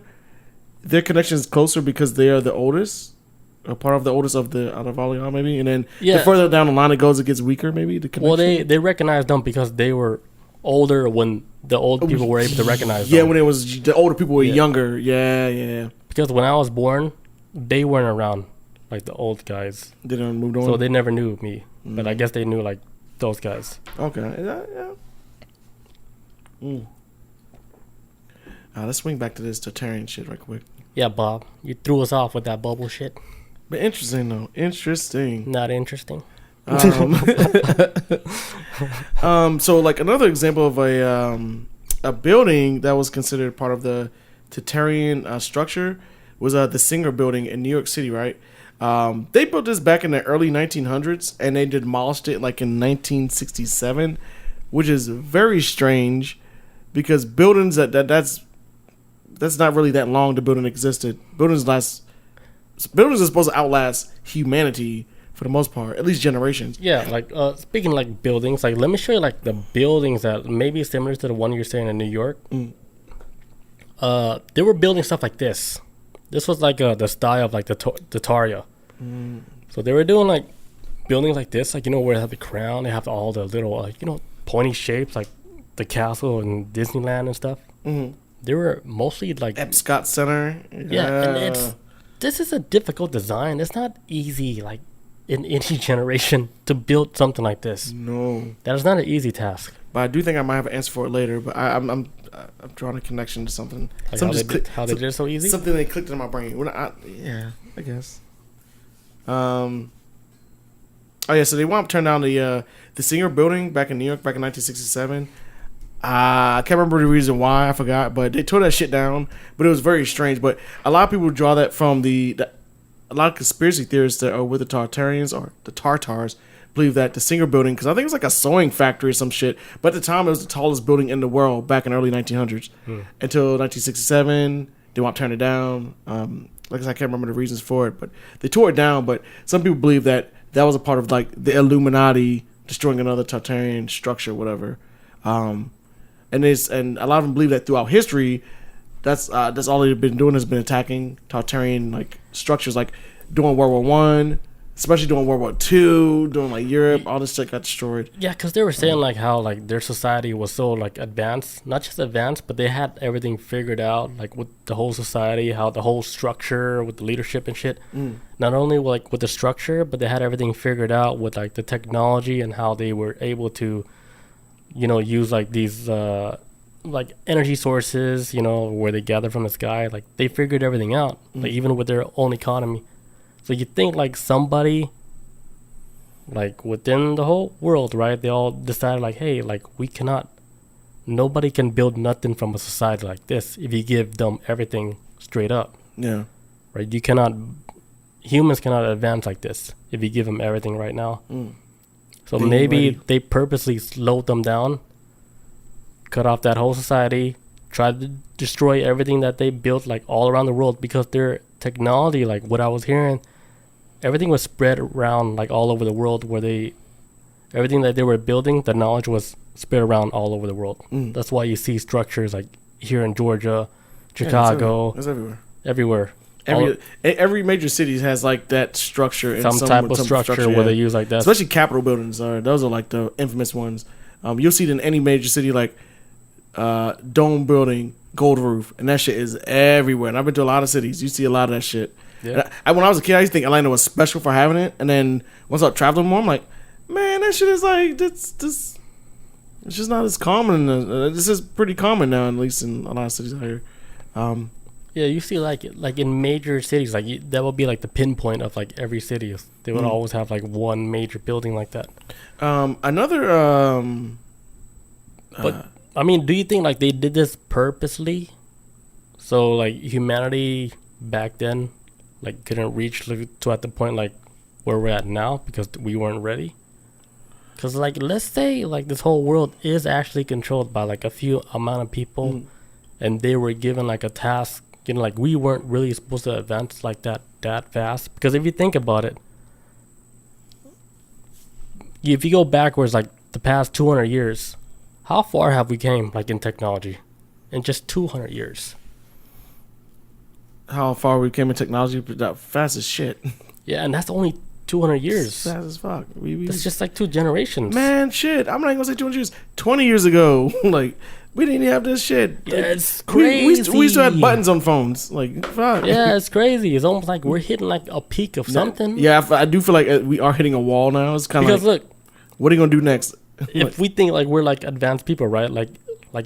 B: their connection is closer because they are the oldest, or part of the oldest out of all y'all, maybe. And then the further down the line it goes, it gets weaker. Maybe the connection.
A: Well, they recognized them because they were older when the old people were able to recognize them.
B: Yeah, when it was the older people were younger. Yeah.
A: Because when I was born, they weren't around, like the old guys.
B: They done moved on.
A: So they never knew me. But I guess they knew like those guys.
B: Okay. Yeah. Let's swing back to this Tartarian shit right quick.
A: Yeah, Bob, you threw us off with that bubble shit.
B: But interesting though. Interesting.
A: Not interesting.
B: So like another example of a building that was considered part of the Tartarian structure was the Singer Building in New York City, right? They built this back in the early 1900s and they demolished it like in 1967, which is very strange because buildings that's not really that long the building existed. Buildings are supposed to outlast humanity for the most part, at least generations.
A: Yeah, like speaking like buildings, like let me show you like the buildings that maybe similar to the one you're saying in New York. They were building stuff like this. This was like the style of like the Tartaria. So they were doing like buildings like this, like where they have the crown, they have all the little pointy shapes like the castle in Disneyland and stuff. They were mostly like
B: Epcot Center.
A: Yeah, and this is a difficult design. It's not easy, like in any generation, to build something like this.
B: No,
A: that is not an eeasy task.
B: But I do think I might have an answer for it later. But I'm drawing a connection to something.
A: Like how they did it so easy.
B: Something that clicked in my brain. Yeah, I guess. Oh yeah, so they want to turn down the Singer Building back in New York back in 1967. I can't remember the reason why, I forgot, but they tore that shit down. But it was very strange. But a lot of people draw that from a lot of conspiracy theorists that are with the Tartarians or the Tartars believe that the Singer Building, because I think it was like a sewing factory or some shit, but at the time it was the tallest building in the world back in the early 1900s. Until 1967, they want to turn it down. Like I said, I can't remember the reasons for it, but they tore it down. But some people believe that was a part of like the Illuminati destroying another Tartarian structure, whatever. And a lot of them believe that throughout history, that's all they've been doing has been attacking Tartarian like structures, like during World War One, especially during World War Two, during like Europe, all this shit got destroyed.
A: Yeah, because they were saying like how like their society was so like advanced, not just advanced, but they had everything figured out, like with the whole society, how the whole structure with the leadership and shit. Not only like with the structure, but they had everything figured out with like the technology and how they were able to use like these like energy sources, where they gather from the sky. Like they figured everything out, like even with their own economy. So you think like somebody like within the whole world, right? They all decided like, hey, like nobody can build nothing from a society like this if you give them everything straight up.
B: Yeah.
A: Right? You cannot humans cannot advance like this if you give them everything right now. So
B: Being
A: maybe
B: ready.
A: they purposely slowed them down, cut off that whole society, tried to destroy everything that they built like all around the world, because their technology, like what I was hearing, everything was spread around like all over the world, where everything that they were building, the knowledge was spread around all over the world. That's why you see structures like here in Georgia, Chicago,
B: It's everywhere.
A: everywhere.
B: Every major city has like that structure, in
A: Some type of structure where they use like that.
B: Especially Capitol buildings. Those are like the infamous ones. You'll see it in any major city, like dome building, gold roof, and that shit is everywhere. And I've been to a lot of cities. You see a lot of that shit.
A: Yeah.
B: When I was a kid, I used to think Atlanta was special for having it, and then once I traveling more, I'm like, man, that shit is like this. It's just not as common. This is pretty common now, at least in a lot of cities out here.
A: Yeah, you see like in major cities, like that would be like the pinpoint of like every city. They would always have like one major building like that. But I mean, do you think like they did this purposely? So like humanity back then like couldn't reach to at the point like where we're at now because we weren't ready? Because like let's say like this whole world is actually controlled by like a few amount of people, and they were given like a task. You know, like we weren't really supposed to advance like that fast. Because if you think about it, if you go backwards like the past 200 years, how far have we came like in technology in just 200 years?
B: How far we came in technology, that fast as shit.
A: Yeah, and that's only 200 years.
B: Fast as fuck.
A: That's just like 2 generations.
B: Man, shit. I'm not even gonna say 200 years. 20 years ago, like we didn't even have this shit.
A: Yeah,
B: like,
A: it's crazy.
B: We still had buttons on phones. Like, fuck.
A: Yeah, it's crazy. It's almost like we're hitting like a peak of something.
B: Yeah, I do feel like we are hitting a wall now. It's kind of
A: because
B: like,
A: look,
B: what are you gonna do next?
A: if we think like we're like advanced people, right? Like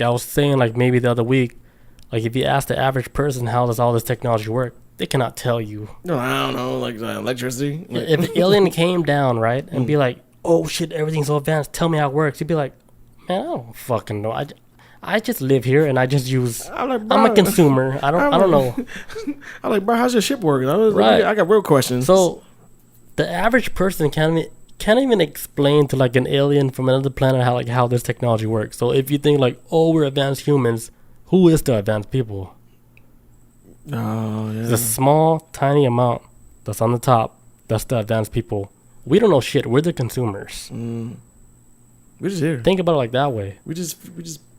A: I was saying like maybe the other week, like if you ask the average person how does all this technology work, they cannot tell you.
B: No, I don't know, like electricity. Like,
A: If an alien came down, right, and be like, "Oh shit, everything's so advanced. Tell me how it works." You'd be like, "Man, I don't fucking know. I just live here and I just use. I'm a consumer. I don't know."
B: I'm like, bro, how's your ship working?
A: Right.
B: I got real questions.
A: So, the average person can't even explain to like an alien from another planet how this technology works. So if you think like, "Oh, we're advanced humans," who is the advanced people?
B: Oh, yeah.
A: The small, tiny amount that's on the top, that's the advanced people. We don't know shit. We're the consumers.
B: We're just here.
A: Think about it like that way.
B: We just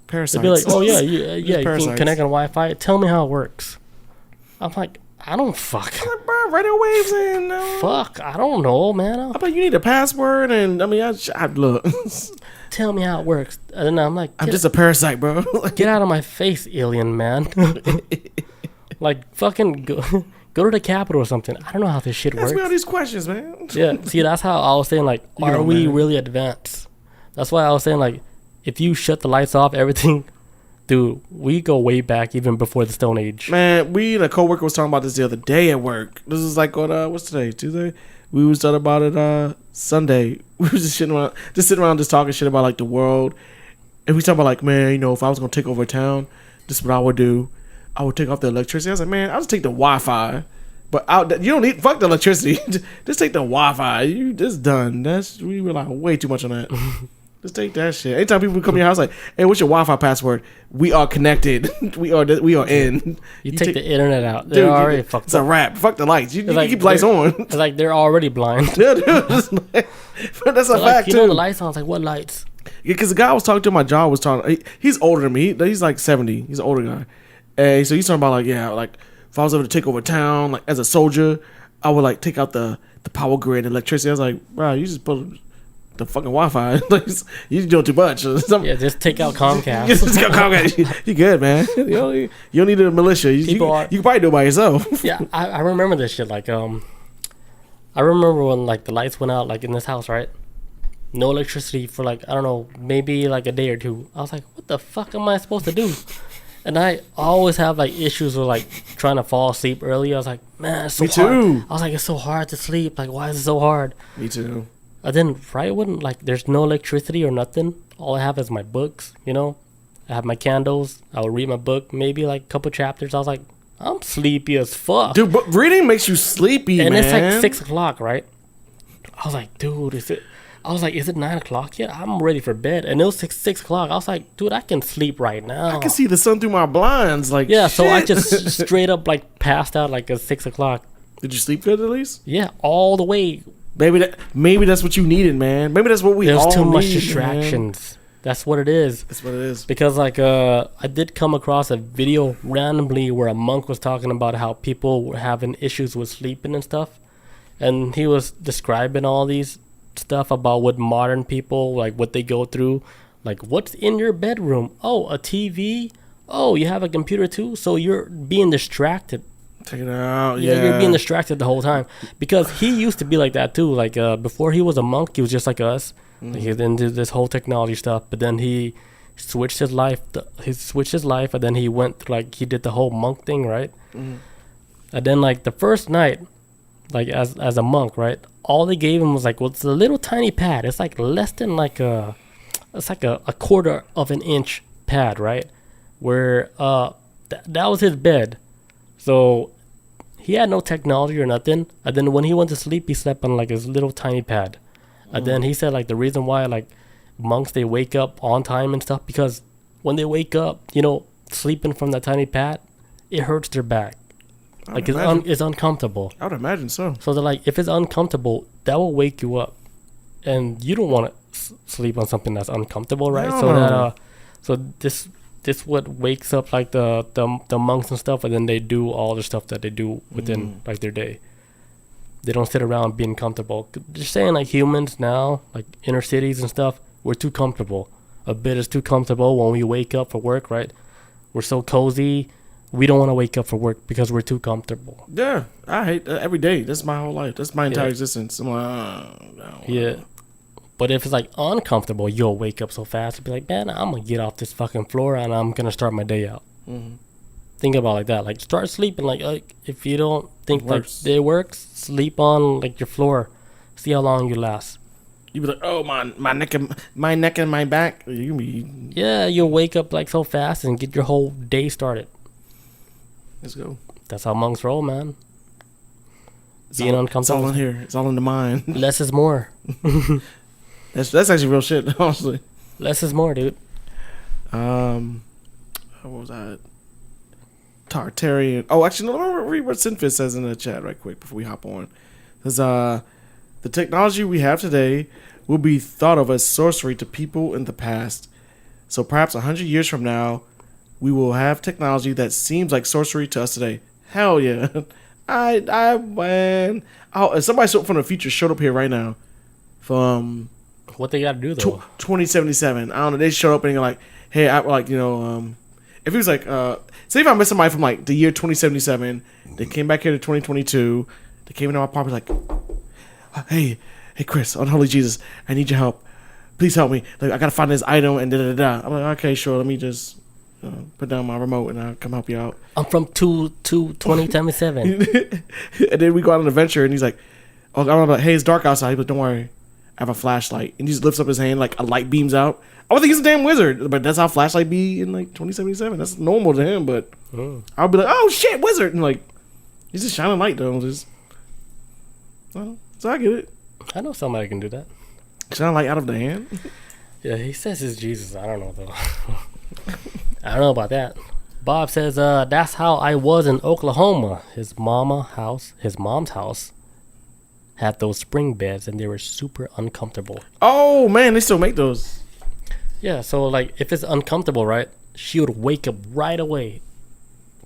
B: parasites.
A: They'd be like, "Oh yeah, you can
B: parasites.
A: connect on Wi-Fi. Tell me how it works." I'm like, I don't fuck.
B: Like, bro, radio waves in.
A: Fuck, I don't know, man.
B: I bet you need a password, and I mean, I look.
A: Tell me how it works. And then I'm like,
B: I'm just a parasite, bro.
A: get out of my face, alien man. Like, fucking go to the Capitol or something. I don't know how this shit works.
B: Ask me all these questions, man.
A: Yeah, see, that's how I was saying, like, are we really advanced? That's why I was saying, like, if you shut the lights off, everything, dude, we go way back even before the Stone Age.
B: Man, a coworker was talking about this the other day at work. This is like on what's today? Tuesday? We was talking about it Sunday. We was just sitting around just talking shit about like the world. And we talking about like, man, you know, if I was gonna take over a town, this is what I would do. I would take off the electricity. I was like, man, I'll just take the Wi-Fi. But you don't need fuck the electricity. Just take the Wi-Fi. It's done. We rely way too much on that. Just take that shit. Anytime people come to your house, like, hey, what's your Wi-Fi password? We are connected. we are in.
A: You take the internet out. They're already fucked up.
B: It's a wrap. Fuck the lights. You
A: like
B: keep the lights on.
A: It's like they're already blind.
B: Yeah, dude. That's a fact,
A: you
B: too.
A: know the lights on. It's like, what lights?
B: Yeah, because the guy I was talking to, my job was talking. He's older than me. He's like 70. He's an older guy. And so he's talking about like, yeah, like if I was ever to take over a town, like as a soldier, I would like take out the power grid and electricity. I was like, bro, you just put the fucking Wi-Fi. Like, you doing too much.
A: Yeah, just take out Comcast.
B: Just take out Comcast. You good, man. You don't need a militia. You can probably do it by yourself.
A: Yeah, I remember this shit. Like, I remember when like the lights went out like in this house, right? No electricity for like, I don't know, maybe like a day or two. I was like, what the fuck am I supposed to do? And I always have like issues with like trying to fall asleep early. I was like, man, it's so hard. Me too. I was like, it's so hard to sleep. Like, why is it so hard?
B: Me too.
A: And then right when like there's no electricity or nothing, all I have is my books, you know? I have my candles. I will read my book, maybe like a couple chapters. I was like, I'm sleepy as fuck.
B: Dude, but reading makes you sleepy,
A: and
B: man.
A: it's like 6 o'clock, right? I was like, dude, is it 9 o'clock yet? I'm ready for bed. And it was 6 o'clock. I was like, dude, I can sleep right now.
B: I can see the sun through my blinds. Like,
A: yeah,
B: shit.
A: so I just straight up like passed out like at 6 o'clock.
B: Did you sleep good at least?
A: Yeah, all the way.
B: Maybe that's what you needed, man. Maybe that's what we all need.
A: There's too much distractions. Man. That's what it is.
B: That's what it is.
A: Because like I did come across a video randomly where a monk was talking about how people were having issues with sleeping and stuff, and he was describing all these stuff about what modern people, like what they go through, like what's in your bedroom. Oh, a TV. Oh, you have a computer too, so you're being distracted.
B: Take it out.
A: Yeah, you're being distracted the whole time. Because he used to be like that too. Like before he was a monk, he was just like us. Like, he didn't do this whole technology stuff, but then he switched his life. And then he went he did the whole monk thing, right? And then like the first night, like as a monk, right? All they gave him was it's a little tiny pad. It's like less than a quarter of an inch pad, right? Where that was his bed. So he had no technology or nothing. And then when he went to sleep, he slept on his little tiny pad. And then he said the reason why monks, they wake up on time and stuff, because when they wake up, sleeping from that tiny pad, it hurts their back. It's uncomfortable.
B: I would imagine so.
A: So they're if it's uncomfortable, that will wake you up, and you don't want to sleep on something that's uncomfortable, right?
B: No.
A: So this what wakes up the monks and stuff, and then they do all the stuff that they do within their day. They don't sit around being comfortable. Just saying, humans now, inner cities and stuff, we're too comfortable. A bit is too comfortable when we wake up for work, right? We're so cozy. We don't want to wake up for work because we're too comfortable.
B: Yeah, I hate that every day. That's my whole life. That's my entire existence. I'm like,
A: yeah. But if it's uncomfortable, you'll wake up so fast and be like, man, I'm going to get off this fucking floor and I'm going to start my day out. Think about it like that. Start sleeping. If you don't think it works, sleep on your floor. See how long you last.
B: You be like, oh, my neck and my back.
A: Yeah, you'll wake up so fast and get your whole day started.
B: Let's go.
A: That's how monks roll, man. Being uncomfortable.
B: It's all in here. It's all in the mind.
A: Less is more.
B: That's actually real shit, honestly.
A: Less is more, dude.
B: What was that? Tartaria. Oh, actually, no, let me read what Sinfis says in the chat right quick before we hop on. Because the technology we have today will be thought of as sorcery to people in the past. So perhaps 100 years from now, we will have technology that seems like sorcery to us today. Hell yeah. Man. Oh, if somebody from the future showed up here right now from...
A: What they got to do, though?
B: 2077. I don't know. They showed up and they're hey, if he was say if I met somebody from the year 2077, they came back here to 2022, they came into my apartment hey Chris, unholy Jesus, I need your help. Please help me. I gotta find this item and da. I'm like, okay, sure. Let me just put down my remote and I'll come help you out.
A: I'm from 2077.
B: And then we go on an adventure and he's like, oh, I'm like, hey, it's dark outside, but don't worry, I have a flashlight. And he just lifts up his hand a light beams out. I would think he's a damn wizard, but that's how flashlight be in 2077. That's normal to him, but I'll be like, oh shit, wizard, and he's just shining light though. So I get it.
A: I know somebody can do that.
B: Shine light out of the hand.
A: Yeah, he says it's Jesus. I don't know though. I don't know about that. Bob says, that's how I was in Oklahoma. His mom's house had those spring beds and they were super uncomfortable.
B: Oh man, they still make those.
A: Yeah, so if it's uncomfortable, right, she would wake up right away,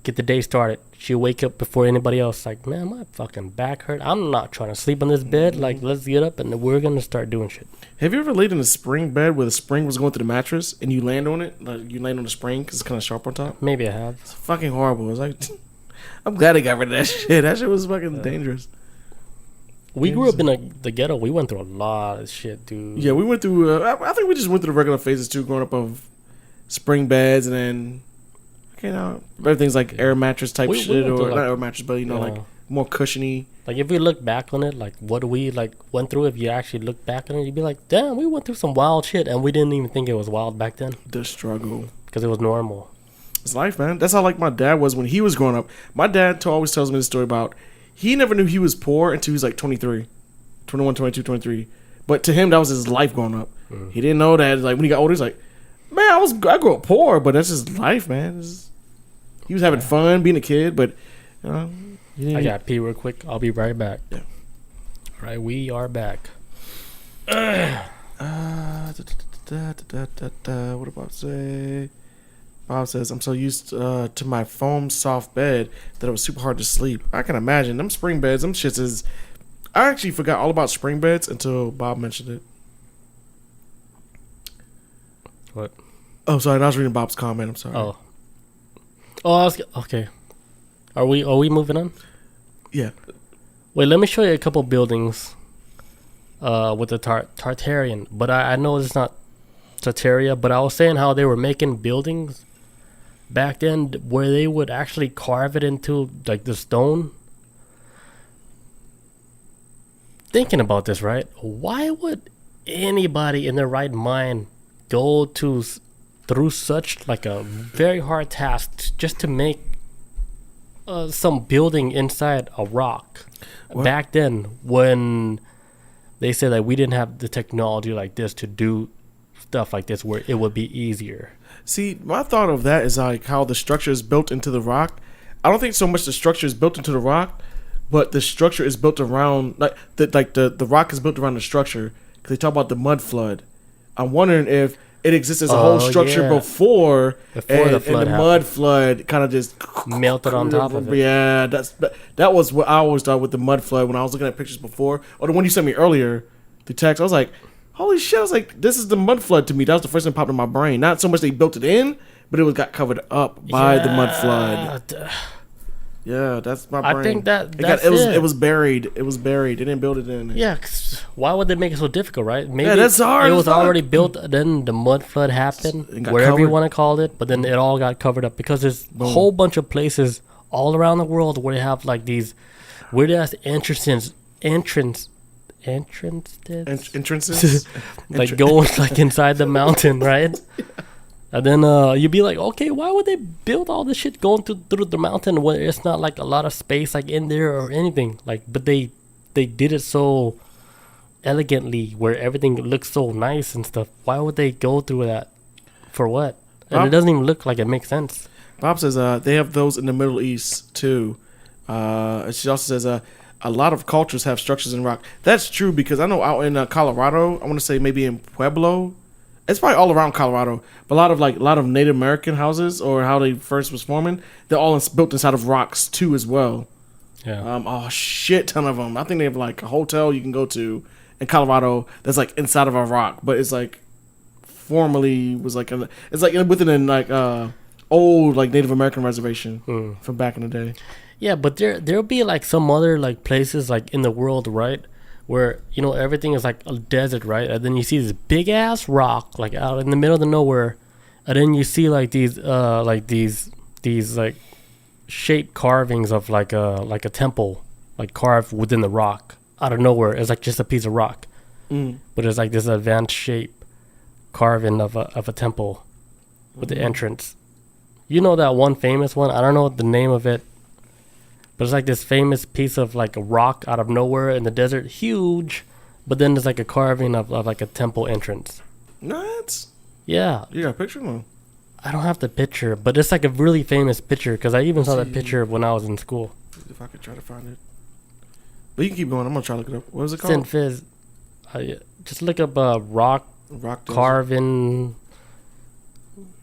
A: get the day started. She'd wake up before anybody else, man, my fucking back hurt. I'm not trying to sleep on this bed. Let's get up and we're gonna start doing shit.
B: Have you ever laid in a spring bed where the spring was going through the mattress and you land on it? You land on the spring because it's kind of sharp on top?
A: Maybe I have.
B: It's fucking horrible. It's I'm glad they got rid of that shit. That shit was fucking dangerous.
A: We grew up in the ghetto. We went through a lot of shit, dude.
B: Yeah, we went through... I think we just went through the regular phases, too, growing up of spring beds and then... everything's air mattress type shit. Or not air mattress, but, more cushiony.
A: If we look back on it, what we, went through, if you actually look back on it, you'd be like, damn, we went through some wild shit, and we didn't even think it was wild back then.
B: The struggle.
A: Because it was normal.
B: It's life, man. That's how like my dad was when he was growing up. My dad always tells me the story about he never knew he was poor until he was like 23, 21, 22, 23. But to him, that was his life growing up. He didn't know that. Like when he got older, he's like, man, I grew up poor, but that's his life, man. He was having fun being a kid, but
A: I got to pee real quick. I'll be right back.
B: Yeah.
A: All right, we are back.
B: What about say? Bob says, I'm so used to my foam soft bed that it was super hard to sleep. I can imagine. Them spring beds, them shits is... I actually forgot all about spring beds until Bob mentioned it.
A: What?
B: Oh, sorry. I was reading Bob's comment. I'm sorry.
A: Oh, okay. Are we moving on?
B: Yeah.
A: Wait, let me show you a couple buildings with the Tartarian. But I know it's not Tartaria, but I was saying how they were making buildings back then where they would actually carve it into like the stone. Thinking about this, right? Why would anybody in their right mind go through such like a very hard task just to make some building inside a rock?
B: What?
A: Back then, when they said that we didn't have the technology like this to do stuff like this where it would be easier.
B: See, my thought of that is like how the structure is built into the rock. I don't think so much the structure is built into the rock, but the structure is built around the rock is built around the structure. Because they talk about the mud flood. I'm wondering if it exists as a whole structure before the flood and the mud flood kind of just
A: melted on top of it.
B: Yeah, that was what I always thought with the mud flood when I was looking at pictures before, or the one you sent me earlier, the text. I was like, holy shit! I was like, this is the mud flood to me. That was the first thing that popped in my brain. Not so much they built it in, but it got covered up by the mud flood. Yeah, that's my brain.
A: I think
B: it was buried. It was buried. They didn't build it in.
A: Yeah, 'cause why would they make it so difficult, right? Maybe
B: that's hard.
A: It was already built. Then the mud flood happened, wherever you want to call it. But then it all got covered up because there's a whole bunch of places all around the world where they have like these weird ass entrances, like going like inside the mountain, right? And then you'd be like, okay, why would they build all this shit going through the mountain when it's not like a lot of space like in there or anything? Like, but they did it so elegantly where everything looks so nice and stuff. Why would they go through that? For what? And it doesn't even look like it makes sense.
B: Bob says they have those in the Middle East too. She also says a lot of cultures have structures in rock. That's true because I know out in Colorado, I want to say maybe in Pueblo. It's probably all around Colorado, but a lot of Native American houses or how they first was forming, they're all built inside of rocks too as well.
A: Yeah.
B: A shit ton of them. I think they have like a hotel you can go to in Colorado that's like inside of a rock, but it's like formerly was like it's like within a like old like Native American reservation from back in the day.
A: Yeah, but there'll be like some other like places like in the world, right? Where, you know, everything is like a desert, right? And then you see this big ass rock like out in the middle of the nowhere, and then you see like these like shaped carvings of like a temple like carved within the rock out of nowhere. It's like just a piece of rock, but it's like this advanced shape carving of a temple with the entrance. You know that one famous one? I don't know the name of it. But it's like this famous piece of like a rock out of nowhere in the desert, huge. But then there's like a carving of like a temple entrance.
B: What?
A: Yeah.
B: You got a picture? No.
A: I don't have the picture, but it's like a really famous picture because I even saw that picture when I was in school.
B: If I could try to find it. But you can keep going. I'm going to try to look it up. What is it called?
A: Sinfiz. Just look up rock carving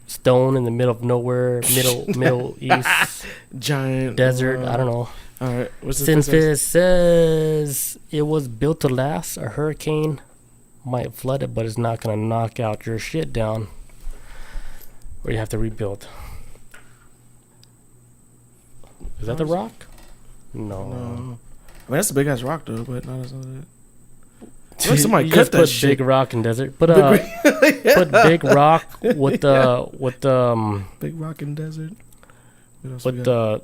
A: stone in the middle of nowhere, Middle East.
B: Giant
A: desert. I don't know.
B: All right. What's the
A: Sinfiz says it was built to last. A hurricane might flood it, but it's not going to knock out your shit down. Or you have to rebuild. Is that the rock? No.
B: I mean, that's a big ass rock though, but not as it. Like somebody cut that shit.
A: Big rock in desert. Put big rock with the
B: big rock in desert.
A: With the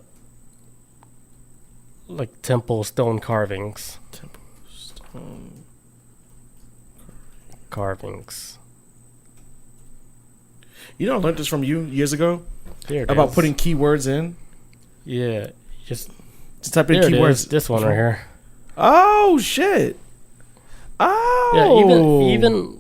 A: like temple stone carvings.
B: Temple stone
A: carvings.
B: You know, I learned this from you years ago.
A: There it
B: about
A: is.
B: putting keywords in.
A: Yeah, just
B: type in
A: there
B: keywords.
A: it is. This one right here.
B: Oh shit!
A: Yeah,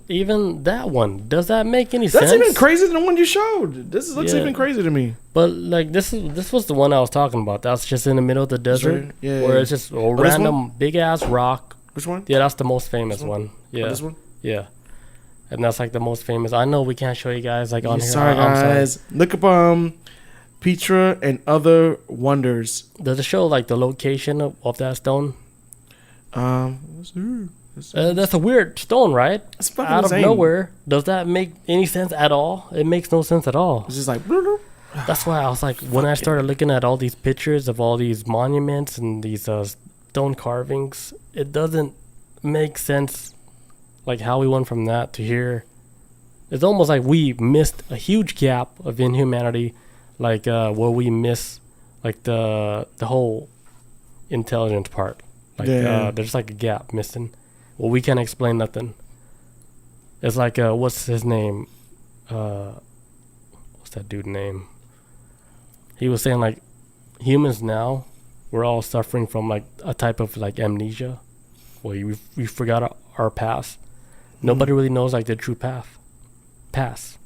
A: even that one. Does that make any sense?
B: That's even crazier than the one you showed. This looks even crazier to me.
A: But like this was the one I was talking about. That's just in the middle of the desert, where it's just a random big ass rock.
B: Which one?
A: Yeah, that's the most famous one. Yeah,
B: this one.
A: Yeah, and that's like the most famous. I know we can't show you guys like on here.
B: Sorry, guys. Look up Petra and Other Wonders.
A: Does it show like the location of that stone? That's a weird stone, right?
B: It's fucking
A: out of
B: insane.
A: nowhere. Does that make any sense at all? It makes no sense at all.
B: It's just like.
A: That's why I was like, when I started looking at all these pictures of all these monuments and these stone carvings, it doesn't make sense. Like how we went from that to here. It's almost like we missed a huge gap of inhumanity, like where we miss like the whole intelligence part. Like there's like a gap missing. Well, we can't explain nothing. It's like what's his name? What's that dude's name? He was saying like humans now, we're all suffering from like a type of like amnesia, where we forgot our past. Nobody really knows like the true past.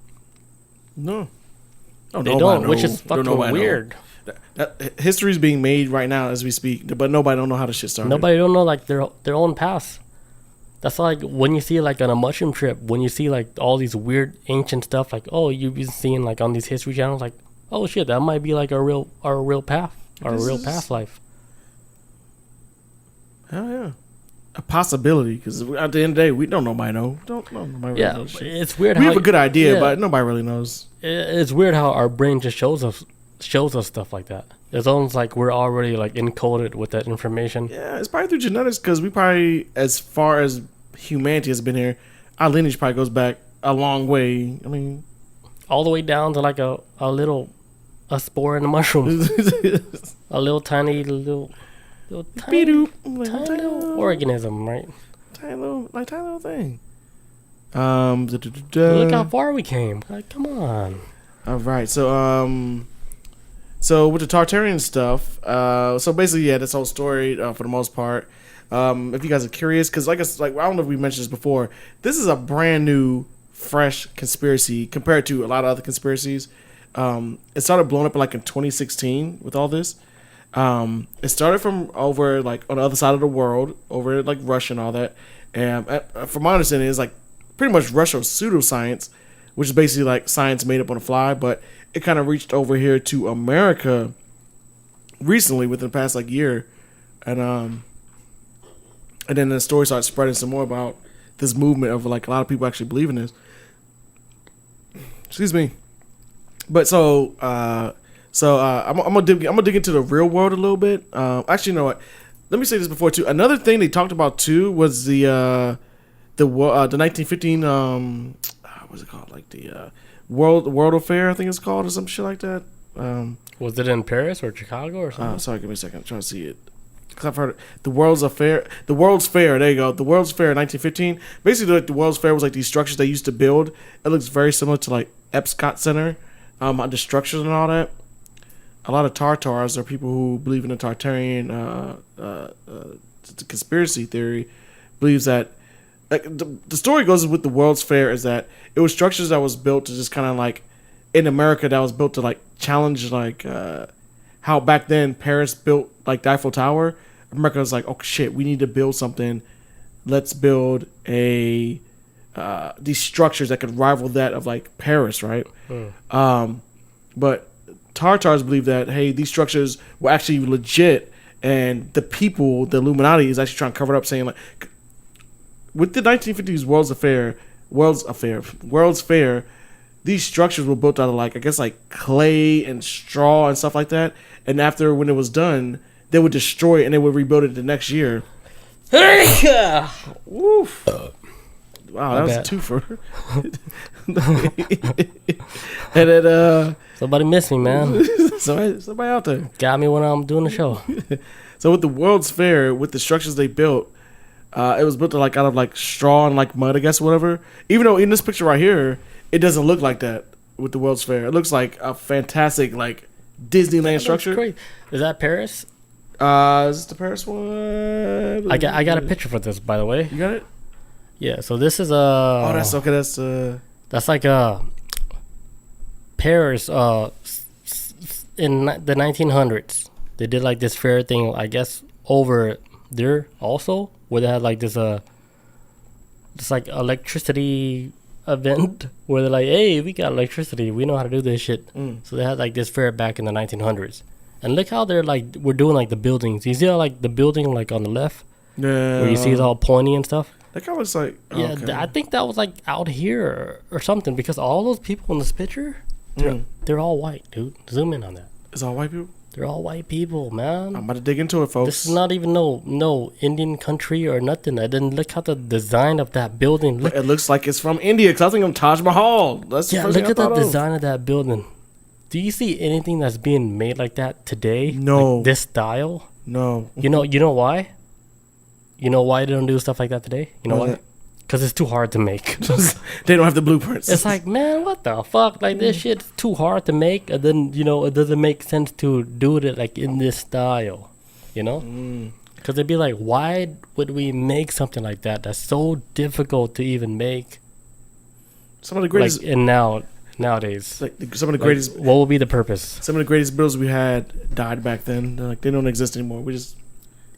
B: No.
A: They don't, which is fucking weird.
B: History is being made right now as we speak, but nobody don't know how the shit started.
A: Nobody don't know like their own past. That's like when you see like on a mushroom trip, when you see like all these weird ancient stuff, like you've been seeing like on these history channels, like oh shit, that might be like our real path, our real past life.
B: Hell yeah, a possibility. Because at the end of the day, we don't nobody know. Nobody really knows shit.
A: It's weird.
B: We have a good idea, but nobody really knows.
A: It's weird how our brain just shows us stuff like that. It's almost like we're already like encoded with that information.
B: Yeah, it's probably through genetics, because we probably, as far as humanity has been here, our lineage probably goes back a long way. I mean,
A: all the way down to like a spore in a mushroom, a little tiny organism, right?
B: Tiny little thing.
A: Look how far we came. Like, come on.
B: All right, so with the Tartarian stuff, so basically, yeah, this whole story for the most part. If you guys are curious, because I don't know if we mentioned this before, this is a brand new, fresh conspiracy compared to a lot of other conspiracies. It started blowing up in 2016 with all this. It started from over like on the other side of the world, over like Russia and all that. And from my understanding, it's like pretty much Russia's pseudoscience, which is basically like science made up on the fly, but it kind of reached over here to America recently within the past like year. And then the story started spreading some more about this movement of like a lot of people actually believe in this. Excuse me. But I'm gonna dig into the real world a little bit. Actually, you know what? Let me say this before too. Another thing they talked about too was the 1915 what's it called? Like the World Affair, I think it's called, or some shit like that.
A: Was it in Paris or Chicago or something?
B: Sorry, give me a second. I'm trying to see it. Because I've heard it. The World's Fair. There you go. The World's Fair in 1915. Basically, like the World's Fair was like these structures they used to build. It looks very similar to like Epcot Center. The structures and all that. A lot of Tartars are people who believe in the Tartarian conspiracy theory. Believes that like the story goes with the World's Fair is that it was structures that was built to just kind of like in America that was built to like challenge like how back then Paris built like the Eiffel Tower. America was like, oh shit, we need to build something. Let's build these structures that could rival that of like Paris, right? But Tartars believe that hey, these structures were actually legit, and the people, the Illuminati, is actually trying to cover it up, saying like, with the 1950s World's Fair, these structures were built out of like I guess like clay and straw and stuff like that. And after when it was done, they would destroy it and they would rebuild it the next year. Woof. Wow, that was a twofer. And then
A: somebody missed me, man.
B: somebody out there
A: got me when I'm doing the show.
B: So with the World's Fair, with the structures they built, it was built like out of like straw and like mud, I guess, whatever. Even though in this picture right here, it doesn't look like that. with the World's Fair. It looks like a fantastic like Disneyland structure.
A: Great. Is that Paris?
B: Is this the Paris one?
A: I got a picture for this, by the way.
B: You got it?
A: Yeah. So this is
B: Oh, that's okay.
A: That's like Paris. In the 1900s, they did like this fair thing. I guess over there also, where they had like this just like electricity event where they're like, hey, we got electricity, we know how to do this shit. So they had like this fair back in the 1900s, and look how they're like, we're doing like the buildings. You see how like the building like on the left, where you see it's all pointy and stuff.
B: That kind of looks like
A: I think that was like out here or something, because all those people in this picture, they're all white, dude. Zoom in on that.
B: It's all white people?
A: They're all white people, man.
B: I'm about to dig into it, folks.
A: This is not even no Indian country or nothing. And then look how the design of that building.
B: It looks like it's from India, because I think of Taj Mahal. That's the first
A: look
B: thing
A: at the
B: I thought
A: design of that building. Do you see anything that's being made like that today?
B: No.
A: Like this style?
B: No.
A: You know why? You know why they don't do stuff like that today? You know why? Because it's too hard to make.
B: They don't have the blueprints.
A: It's like, man, what the fuck? Like, this shit's too hard to make. And then, it doesn't make sense to do it, like, in this style. You know? Because they'd be like, why would we make something like that that's so difficult to even make?
B: Some of the greatest...
A: Like, nowadays.
B: Like, some of the greatest...
A: What would be the purpose?
B: Some of the greatest builders we had died back then. Like, they don't exist anymore. We just...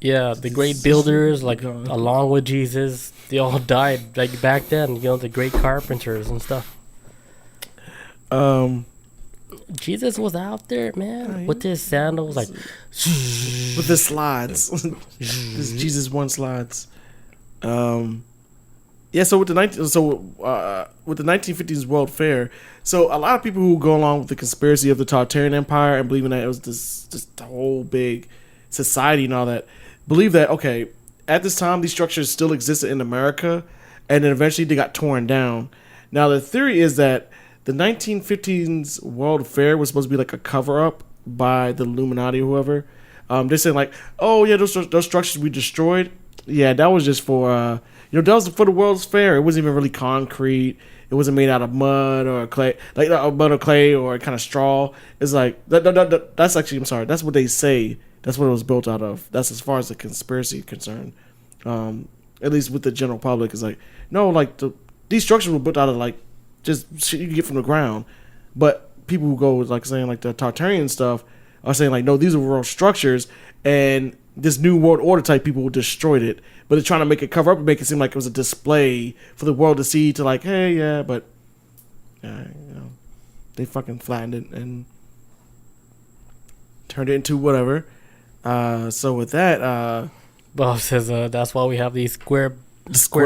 A: Yeah, the great builders, like, along with Jesus, they all died, like, back then. The great carpenters and stuff. Jesus was out there, man, with his sandals, like...
B: with the slides. This Jesus one slides. Yeah, so with the 1950s World Fair, so a lot of people who go along with the conspiracy of the Tartarian Empire and believing that it was this whole big society and all that, believe that, okay, at this time, these structures still existed in America, and then eventually they got torn down. Now, the theory is that the 1915's World Fair was supposed to be like a cover-up by the Illuminati or whoever. They're saying like, oh, yeah, those structures we destroyed, yeah, that was just for, that was for the World's Fair. It wasn't even really concrete. It wasn't made out of mud or clay, like mud or clay or kind of straw. It's like, that's actually, I'm sorry, that's what they say. That's what it was built out of. That's as far as the conspiracy is concerned. At least with the general public, it's like, no, like these structures were built out of like just shit you get from the ground. But people who go like saying like the Tartarian stuff are saying like, no, these are real structures, and this new world order type people destroyed it. But they're trying to make it cover up and make it seem like it was a display for the world to see, to like, hey, yeah, but they fucking flattened it and turned it into whatever. So with that,
A: Bob says that's why we have these square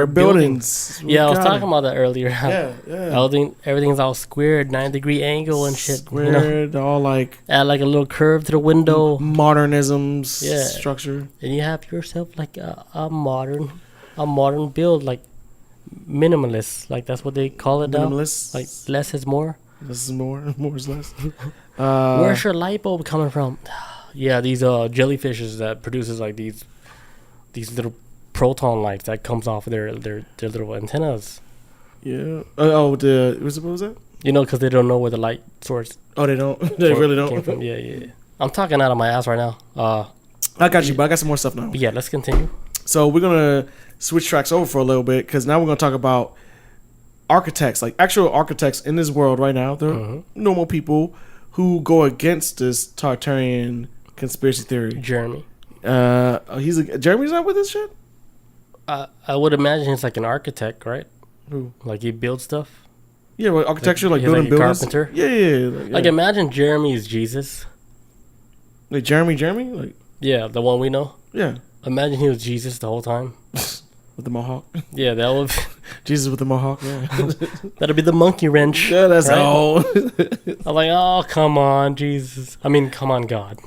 B: buildings.
A: Yeah, I was talking about that earlier.
B: Yeah.
A: Everything's all squared, 9-degree angle and shit.
B: Squared, all like
A: add like a little curve to the window.
B: Modernism's structure.
A: And you have yourself like a modern build, like minimalist. Like that's what they call it now.
B: Minimalist.
A: Like less is more.
B: Less is more. More is less.
A: Where's your light bulb coming from? Yeah, these jellyfishes that produces like these little proton lights that comes off their little antennas.
B: Yeah. What was that?
A: Because they don't know where the light source.
B: Oh, they don't. They really don't.
A: Came from. Yeah. I'm talking out of my ass right now.
B: I got you, but I got some more stuff now.
A: Yeah, let's continue.
B: So we're gonna switch tracks over for a little bit, because now we're gonna talk about architects, like actual architects in this world right now. They're normal people who go against this Tartarian conspiracy theory.
A: Jeremy.
B: Jeremy's not with this shit?
A: I would imagine he's like an architect, right?
B: Who?
A: Like he builds stuff?
B: Yeah, like architecture, like building
A: like
B: buildings.
A: Carpenter?
B: Yeah.
A: Like imagine Jeremy is Jesus.
B: Like Jeremy? Like,
A: yeah, the one we know.
B: Yeah.
A: Imagine he was Jesus the whole time.
B: With the mohawk.
A: Yeah, that would
B: Jesus with the mohawk, yeah.
A: That'd be the monkey wrench.
B: Yeah, that's all.
A: I'm like, oh, come on, Jesus. I mean, come on, God.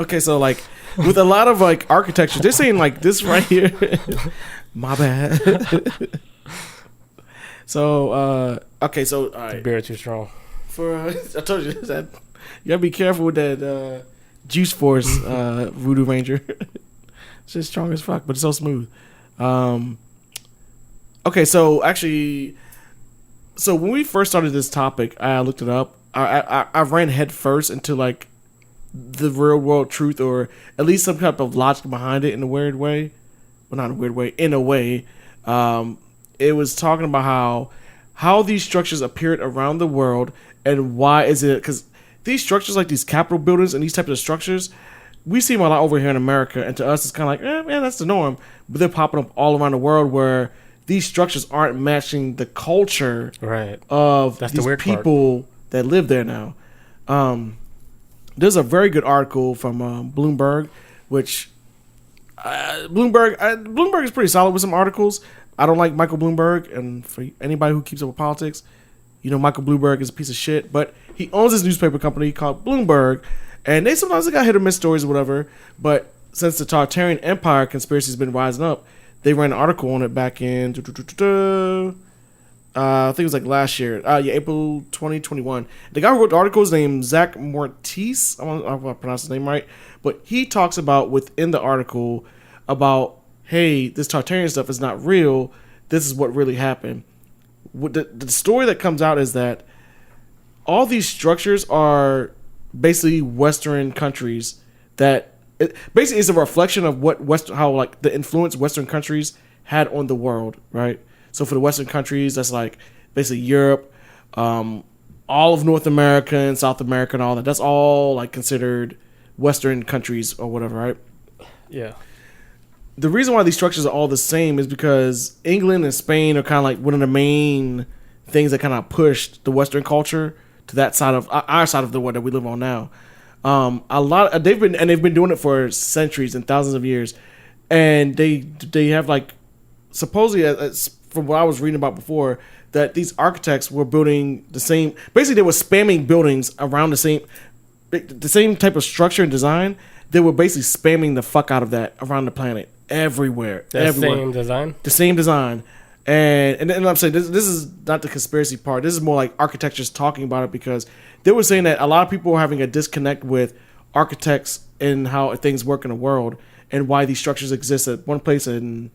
B: Okay, so like with a lot of like architecture, they're saying like this right here. My bad. So okay, so all right.
A: The beer too strong.
B: I told you that you gotta be careful with that Juice Force Voodoo Ranger. It's just strong as fuck, but it's so smooth. Okay, so actually, So when we first started this topic, I looked it up. I ran head first into like the real world truth, or at least some type of logic behind it in a weird way. Well, not in a weird way. In a way, it was talking about how these structures appeared around the world and why is it because these structures like these Capitol buildings and these types of structures, we see them a lot over here in America, and to us it's kind of like, man, that's the norm. But they're popping up all around the world where these structures aren't matching the culture of
A: that's
B: these
A: the weird
B: people that live there now. There's a very good article from Bloomberg, which Bloomberg is pretty solid with some articles. I don't like Michael Bloomberg, and for anybody who keeps up with politics, you know Michael Bloomberg is a piece of shit. But he owns this newspaper company called Bloomberg, and they sometimes got hit or miss stories or whatever. But since the Tartarian Empire conspiracy has been rising up, they ran an article on it back in I think it was like last year, April 2021. The guy who wrote the article is named Zach Mortiz. I don't know if I pronounce his name right, but he talks about within the article about, hey, this Tartarian stuff is not real. This is what really happened. The story that comes out is that all these structures are basically Western countries that basically is a reflection of what how like the influence Western countries had on the world, right? So for the Western countries, that's like basically Europe, all of North America and South America and all that. That's all like considered Western countries or whatever, right?
A: Yeah.
B: The reason why these structures are all the same is because England and Spain are kind of like one of the main things that kind of pushed the Western culture to that side of our side of the world that we live on now. They've been doing it for centuries and thousands of years, and they have like supposedly, from what I was reading about before, that these architects were building the same. Basically, they were spamming buildings around the same type of structure and design. They were basically spamming the fuck out of that around the planet, everywhere.
A: Same design.
B: The same design, and I'm saying this is not the conspiracy part. This is more like architects talking about it, because they were saying that a lot of people are having a disconnect with architects and how things work in the world and why these structures exist at one place and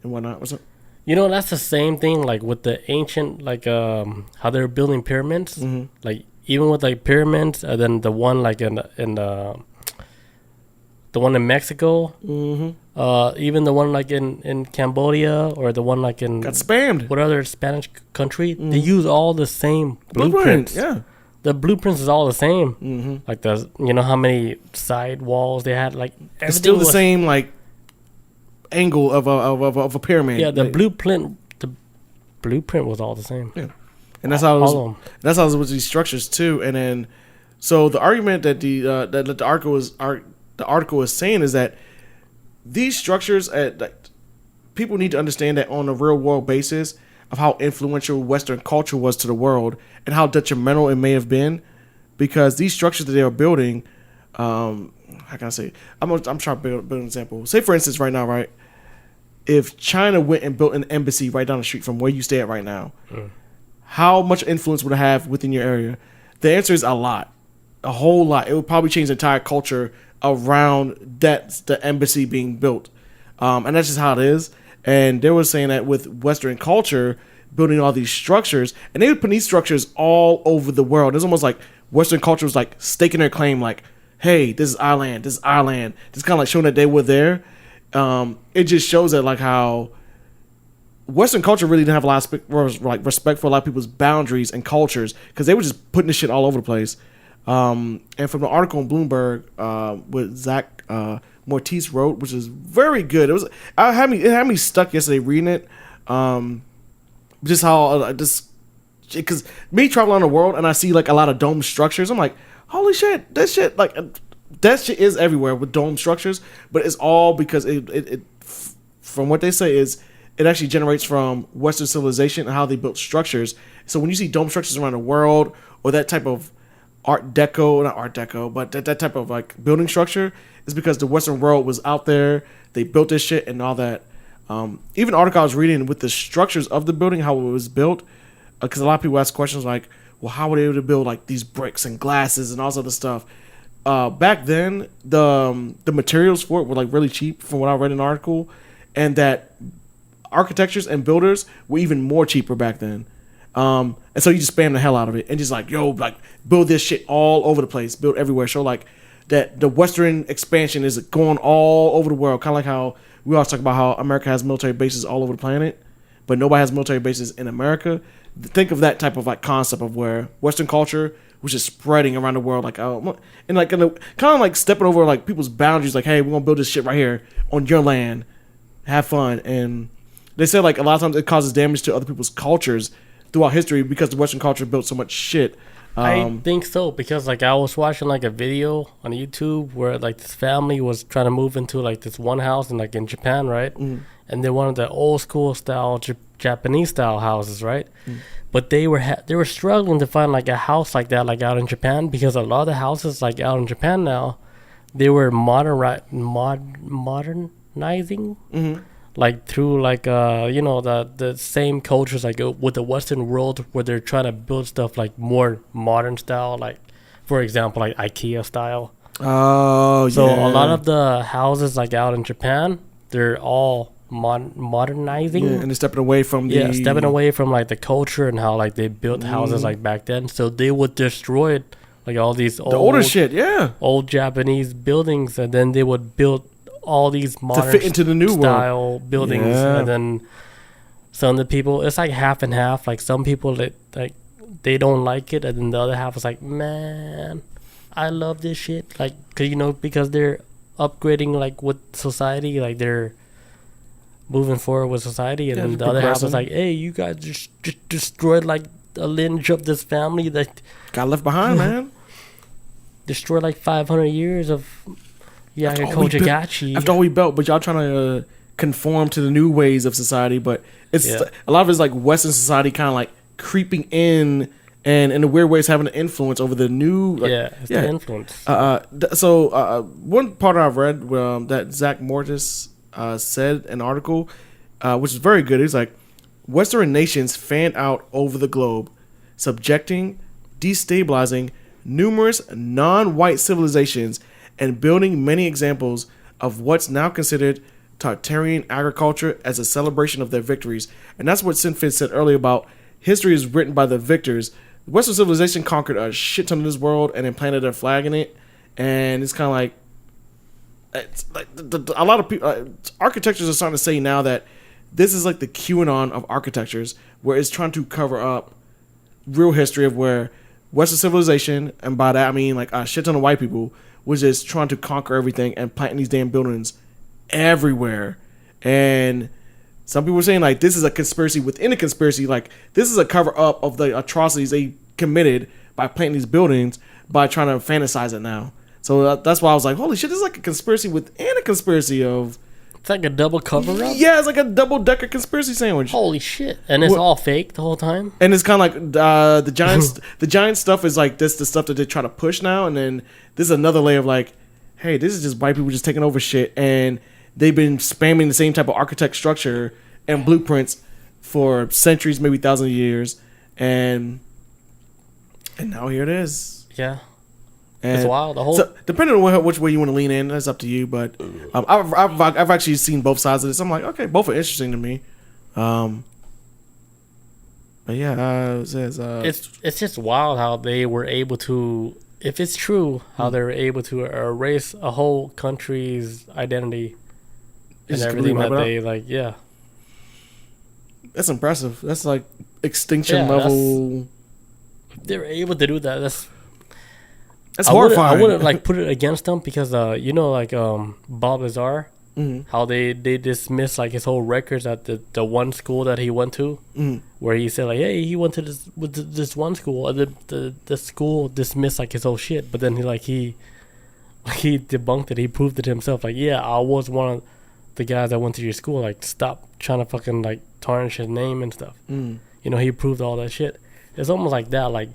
B: whatnot. What's up?
A: You know, that's the same thing like with the ancient, like how they're building pyramids. Mm-hmm. Like even with like pyramids, and then the one like in the one in Mexico, mm-hmm. Even the one like in Cambodia, or the one like in
B: got spammed.
A: What other Spanish country? Mm-hmm. They use all the same blueprints.
B: Yeah,
A: the blueprints is all the same.
B: Mm-hmm.
A: Like you know how many side walls they had. Like
B: it's still the same like angle of a pyramid.
A: Yeah, the blueprint was all the same.
B: Yeah, and that's how it was. That's how it was with these structures too. And then, so the argument that the article is saying is that these structures, people need to understand that on a real world basis of how influential Western culture was to the world and how detrimental it may have been, because these structures that they are building, how can I say? I'm trying to build an example. Say for instance, right now, right? If China went and built an embassy right down the street from where you stay at right now, how much influence would it have within your area? The answer is a lot, a whole lot. It would probably change the entire culture around the embassy being built, and that's just how it is. And they were saying that with Western culture building all these structures, and they would put these structures all over the world. It's almost like Western culture was like staking their claim, like, hey, this is our land, this is our land. It's kind of like showing that they were there. It just shows that like how Western culture really didn't have a lot of respect for a lot of people's boundaries and cultures, because they were just putting this shit all over the place. And from the article on Bloomberg, with Zach Mortiz wrote, which is very good. It had me stuck yesterday reading it. Just how because me traveling around the world and I see like a lot of dome structures, I'm like, holy shit, that shit is everywhere with dome structures. But it's all because it from what they say is it actually generates from Western civilization and how they built structures. So when you see dome structures around the world, or that type of not Art Deco, but that type of like building structure, is because the Western world was out there. They built this shit and all that. Even the article I was reading with the structures of the building, how it was built, because a lot of people ask questions like, well, how were they able to build like these bricks and glasses and all this other stuff? Back then, the materials for it were like really cheap, from what I read in the article, and that architectures and builders were even more cheaper back then. And so you just spam the hell out of it and just like, yo, like build this shit all over the place, build everywhere. Show like that the Western expansion is going all over the world. Kind of like how we always talk about how America has military bases all over the planet, but nobody has military bases in America. Think of that type of like concept of where Western culture was just spreading around the world, like and like kind of like stepping over like people's boundaries. Like, hey, we're gonna build this shit right here on your land, have fun. And they said like a lot of times it causes damage to other people's cultures throughout history because the Western culture built so much shit.
A: I think so, because like I was watching like a video on YouTube where like this family was trying to move into like this one house in Japan, right? And they wanted the old school style Japanese style houses, right? But they were struggling to find like a house like that like out in Japan, because a lot of the houses like out in Japan now, they were modernizing. Like through like the same cultures like with the Western world, where they're trying to build stuff like more modern style, like for example like IKEA style.
B: Oh,
A: so
B: yeah.
A: A lot of the houses like out in Japan, they're all modernizing.
B: Yeah, and they're stepping away from
A: like the culture and how like they built houses like back then. So they would destroy like all these
B: older shit,
A: old Japanese buildings, and then they would build all these modern
B: to fit into the new
A: style
B: world
A: buildings. And then some of the people, it's like half and half. Like some people that like they don't like it, and then the other half is like, man, I love this shit. Like, because they're upgrading like with society, like they're moving forward with society, and then the other half is like, hey, you guys just destroyed like a lineage of this family that
B: got left behind, man.
A: Destroyed like 500 years of agriculture.
B: After all we built, but y'all trying to conform to the new ways of society. But it's a lot of it's like Western society kind of like creeping in, and in a weird way, it's having an influence over the new. Like,
A: the influence.
B: So one part I've read that Zach Mortis said an article, which is very good. He's like, Western nations fanned out over the globe, subjecting, destabilizing numerous non-white civilizations, and building many examples of what's now considered Tartarian agriculture as a celebration of their victories. And that's what Sinfid said earlier about history is written by the victors. Western civilization conquered a shit ton of this world and then planted their flag in it. And it's kind of like, it's like a lot of people, architectures are starting to say now that this is like the QAnon of architectures, where it's trying to cover up real history of where Western civilization, and by that I mean like a shit ton of white people, was just trying to conquer everything and planting these damn buildings everywhere. And some people were saying like this is a conspiracy within a conspiracy. Like this is a cover up of the atrocities they committed by planting these buildings, by trying to fantasize it now. So that's why I was like, holy shit, this is like a conspiracy within a conspiracy of...
A: It's like a double cover up?
B: Yeah, it's like a double-decker conspiracy sandwich.
A: Holy shit. And it's all fake the whole time?
B: And it's kind of like the giants. The giant stuff is like this, the stuff that they try to push now. And then this is another layer of like, hey, this is just white people just taking over shit. And they've been spamming the same type of architect structure and blueprints for centuries, maybe thousands of years. And now here it is.
A: Yeah.
B: And
A: it's wild.
B: So depending on which way you want to lean in, that's up to you. But I've actually seen both sides of this. I'm like, okay, both are interesting to me. But yeah,
A: it's just wild how they were able to, if it's true, how they were able to erase a whole country's identity and everything that they like. Yeah,
B: that's impressive. That's like extinction level.
A: They were able to do that.
B: That's horrifying.
A: I wouldn't like put it against them, because Bob Lazar, how they dismissed like his whole records at the one school that he went to, where he said like, hey, he went to this one school, and the school dismissed like his whole shit, but then he debunked it. He proved it himself. Like, yeah, I was one of the guys that went to your school. Like, stop trying to fucking like tarnish his name and stuff. He proved all that shit. It's almost like that, like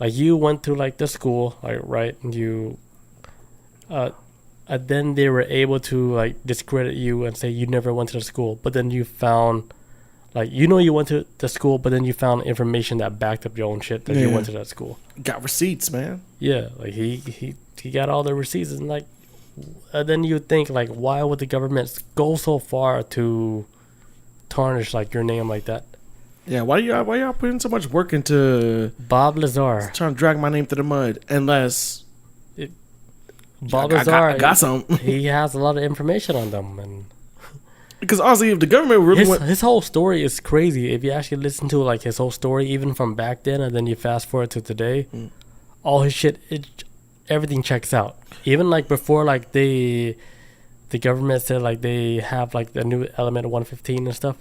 A: you went to like the school, like, right, and you and then they were able to like discredit you and say you never went to the school, but then you found like, you went to the school, but then you found information that backed up your own shit that you went to that school.
B: Got receipts, man.
A: Yeah, like he got all the receipts, and like, and then you think like, why would the government go so far to tarnish like your name like that?
B: Yeah, why y'all putting so much work into
A: Bob Lazar.
B: trying to drag my name through the mud? Unless
A: Bob
B: I
A: Lazar
B: got some.
A: he has a lot of information on them, and
B: Because honestly, if the government really went,
A: his whole story is crazy. If you actually listen to like his whole story, even from back then, and then you fast forward to today, all his shit, everything checks out. Even like before, like the government said like they have like the new element 115 and stuff.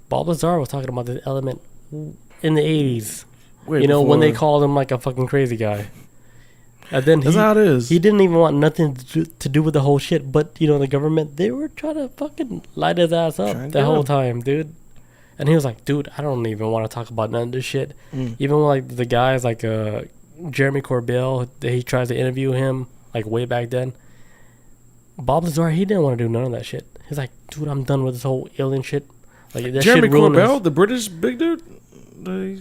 A: Bob Lazar was talking about the element in the 80s. You know, when they called him like a fucking crazy guy. And then
B: that's how it is.
A: He didn't even want nothing to do with the whole shit. But, you know, the government, they were trying to fucking light his ass up the whole time, dude. And he was like, dude, I don't even want to talk about none of this shit. Even when, like, the guys like Jeremy Corbell, he tries to interview him, like, way back then. Bob Lazar, he didn't want to do none of that shit. He's like, dude, I'm done with this whole alien shit. Like, that
B: Jeremy
A: shit ruined
B: Corbell, the British big dude? He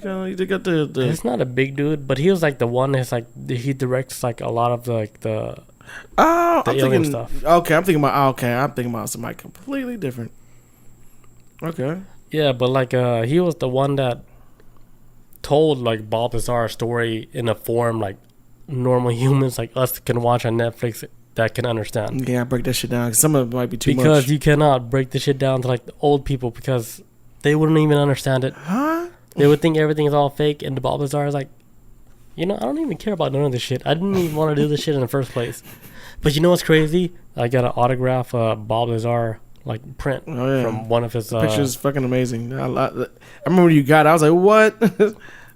B: got the
A: He's not a big dude, but he was like the one that's like he directs like a lot of the
B: I'm
A: alien
B: thinking
A: stuff.
B: I'm thinking about somebody completely different. Okay.
A: Yeah, but like he was the one that told like Bob Lazar's story in a form like normal humans like us can watch on Netflix that can understand.
B: Yeah, break that shit down. 'Cause some of it might be too much.
A: Because you cannot break the shit down to like the old people because they wouldn't even understand it.
B: Huh?
A: They would think everything is all fake, and the Bob Lazar is like, you know, I don't even care about none of this shit. I didn't even want to do this shit in the first place. But you know what's crazy? I got an autograph Bob Lazar like print from one of his
B: pictures. Fucking amazing. I remember when you got it, I was like, what?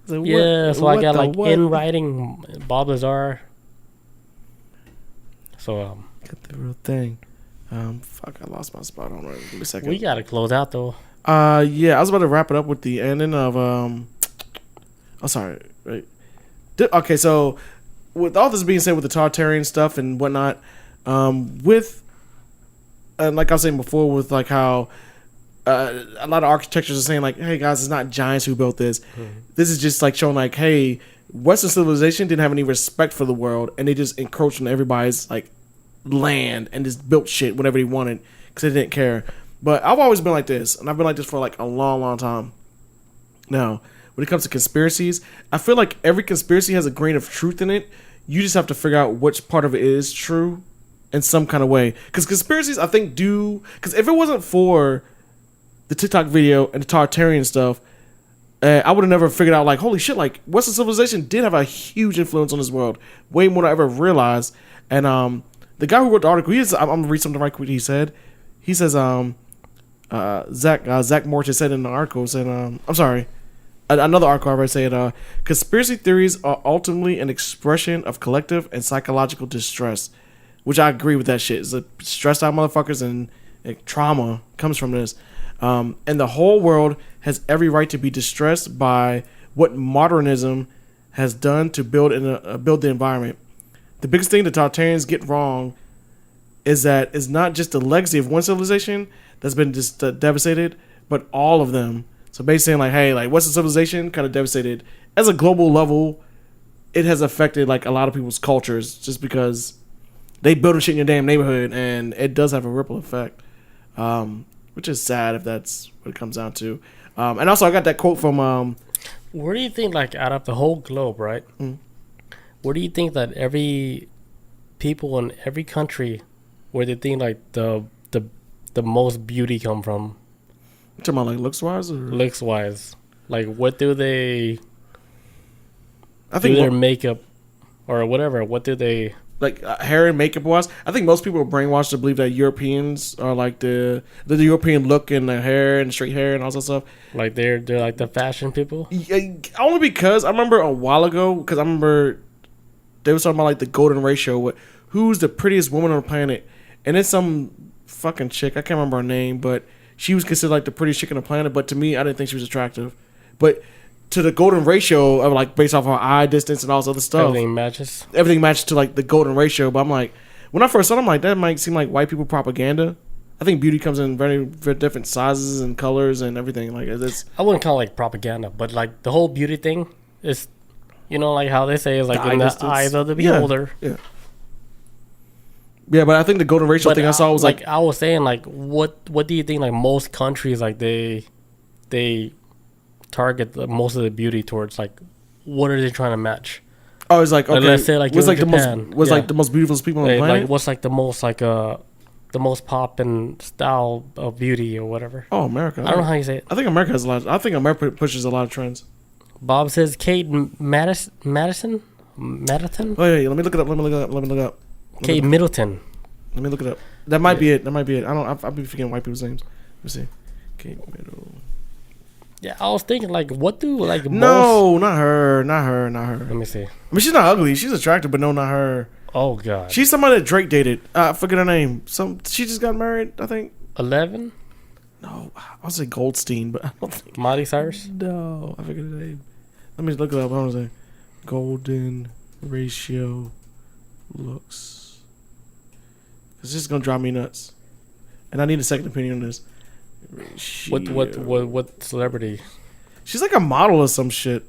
A: So I got like in writing Bob Lazar. So
B: got the real thing. Fuck, I lost my spot on it. Give me a second.
A: We gotta close out though.
B: Yeah, I was about to wrap it up with the ending of oh, sorry. Right. Okay, so with all this being said, with the Tartarian stuff and whatnot, with like I was saying before, with like how a lot of architectures are saying like, hey guys, it's not giants who built this. This is just like showing like, hey, Western civilization didn't have any respect for the world, and they just encroached on everybody's like land and just built shit whenever they wanted because they didn't care. But I've always been like this, and I've been like this for like a long, long time. Now, when it comes to conspiracies, I feel like every conspiracy has a grain of truth in it. You just have to figure out which part of it is true in some kind of way. Because conspiracies, I think, do... Because if it wasn't for the TikTok video and the Tartarian stuff, I would have never figured out, like, holy shit, like, Western civilization did have a huge influence on this world. Way more than I ever realized. And the guy who wrote the article, I'm going to read something right quick he said. He says, Zach Morton said in the article, said, I'm sorry, another article I read said, conspiracy theories are ultimately an expression of collective and psychological distress, which I agree with that shit. It's a stressed out motherfuckers, and trauma comes from this. And the whole world has every right to be distressed by what modernism has done to build the environment. The biggest thing the Tartarians get wrong is that it's not just the legacy of one civilization that's been just devastated, but all of them. So basically saying like, hey, like Western civilization kind of devastated. As a global level, it has affected like a lot of people's cultures just because they build shit in your damn neighborhood, and it does have a ripple effect, which is sad if that's what it comes down to. And also I got that quote from...
A: where do you think, like, out of the whole globe, right? Where do you think that every people in every country, where they think like the most beauty come from?
B: You talking about like looks wise or
A: looks wise? Like, what do they?
B: I think
A: do their makeup or whatever. What do they
B: like hair and makeup wise? I think most people are brainwashed to believe that Europeans are like the European look and the hair and straight hair and all that stuff.
A: Like they're like the fashion people.
B: Yeah, only because I remember a while ago, because I remember they were talking about like the golden ratio. Who's the prettiest woman on the planet? And it's some fucking chick. I can't remember her name, but she was considered like the prettiest chick on the planet. But to me, I didn't think she was attractive. But to the golden ratio of like based off her eye distance and all this other stuff,
A: everything matches.
B: Everything matches to like the golden ratio. But I'm like, when I first saw it, I'm like, that might seem like white people propaganda. I think beauty comes in very, very different sizes and colors and everything. Like it's.
A: I wouldn't call it like propaganda, but like the whole beauty thing is, you know, like how they say is like in the eyes of the beholder.
B: Yeah. Yeah, but I think the golden ratio thing I saw was like
A: I was saying, like what do you think like most countries like they target most of the beauty towards like what are they trying to match?
B: Oh, it's like, okay.
A: Let's say like
B: what's like
A: Japan.
B: like the most beautiful people on the planet?
A: Like what's like the most pop and style of beauty or whatever.
B: Oh, America.
A: I don't know how you say it.
B: I think America has a lot. I think America pushes a lot of trends.
A: Bob says Kate Madison.
B: Oh yeah, let me look it up.
A: Kate Middleton.
B: Let me look it up. That might be it. I don't. I'll be forgetting white people's names. Let me see. Kate Middleton.
A: Yeah, I was thinking like, what do like?
B: No, not her.
A: Let me see.
B: I mean, she's not ugly. She's attractive, but no, not her.
A: Oh God.
B: She's somebody that Drake dated. I forget her name. She just got married, I think.
A: 11.
B: No, I was say Goldstein, but I don't think.
A: Miley Cyrus.
B: No, I forget her name. Let me look it up. I want to say golden ratio looks. It's just gonna drive me nuts, and I need a second opinion on this.
A: What celebrity?
B: She's like a model or some shit.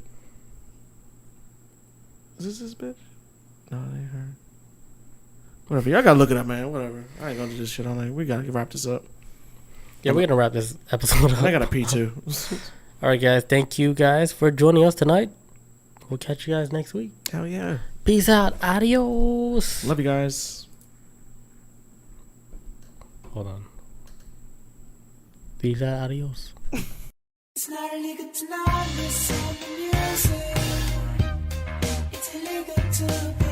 B: Is this bitch? No, it ain't her. Whatever. Y'all gotta look it up, man. Whatever. I ain't gonna do this shit all night. We gotta wrap this up.
A: Yeah, we're gonna wrap this episode up.
B: I gotta pee too.
A: All right, guys. Thank you guys for joining us tonight. We'll catch you guys next week.
B: Hell yeah.
A: Peace out. Adios.
B: Love you guys.
A: Hold on. Peace out. Adios.
C: It's not illegal to not listen to music. It's illegal to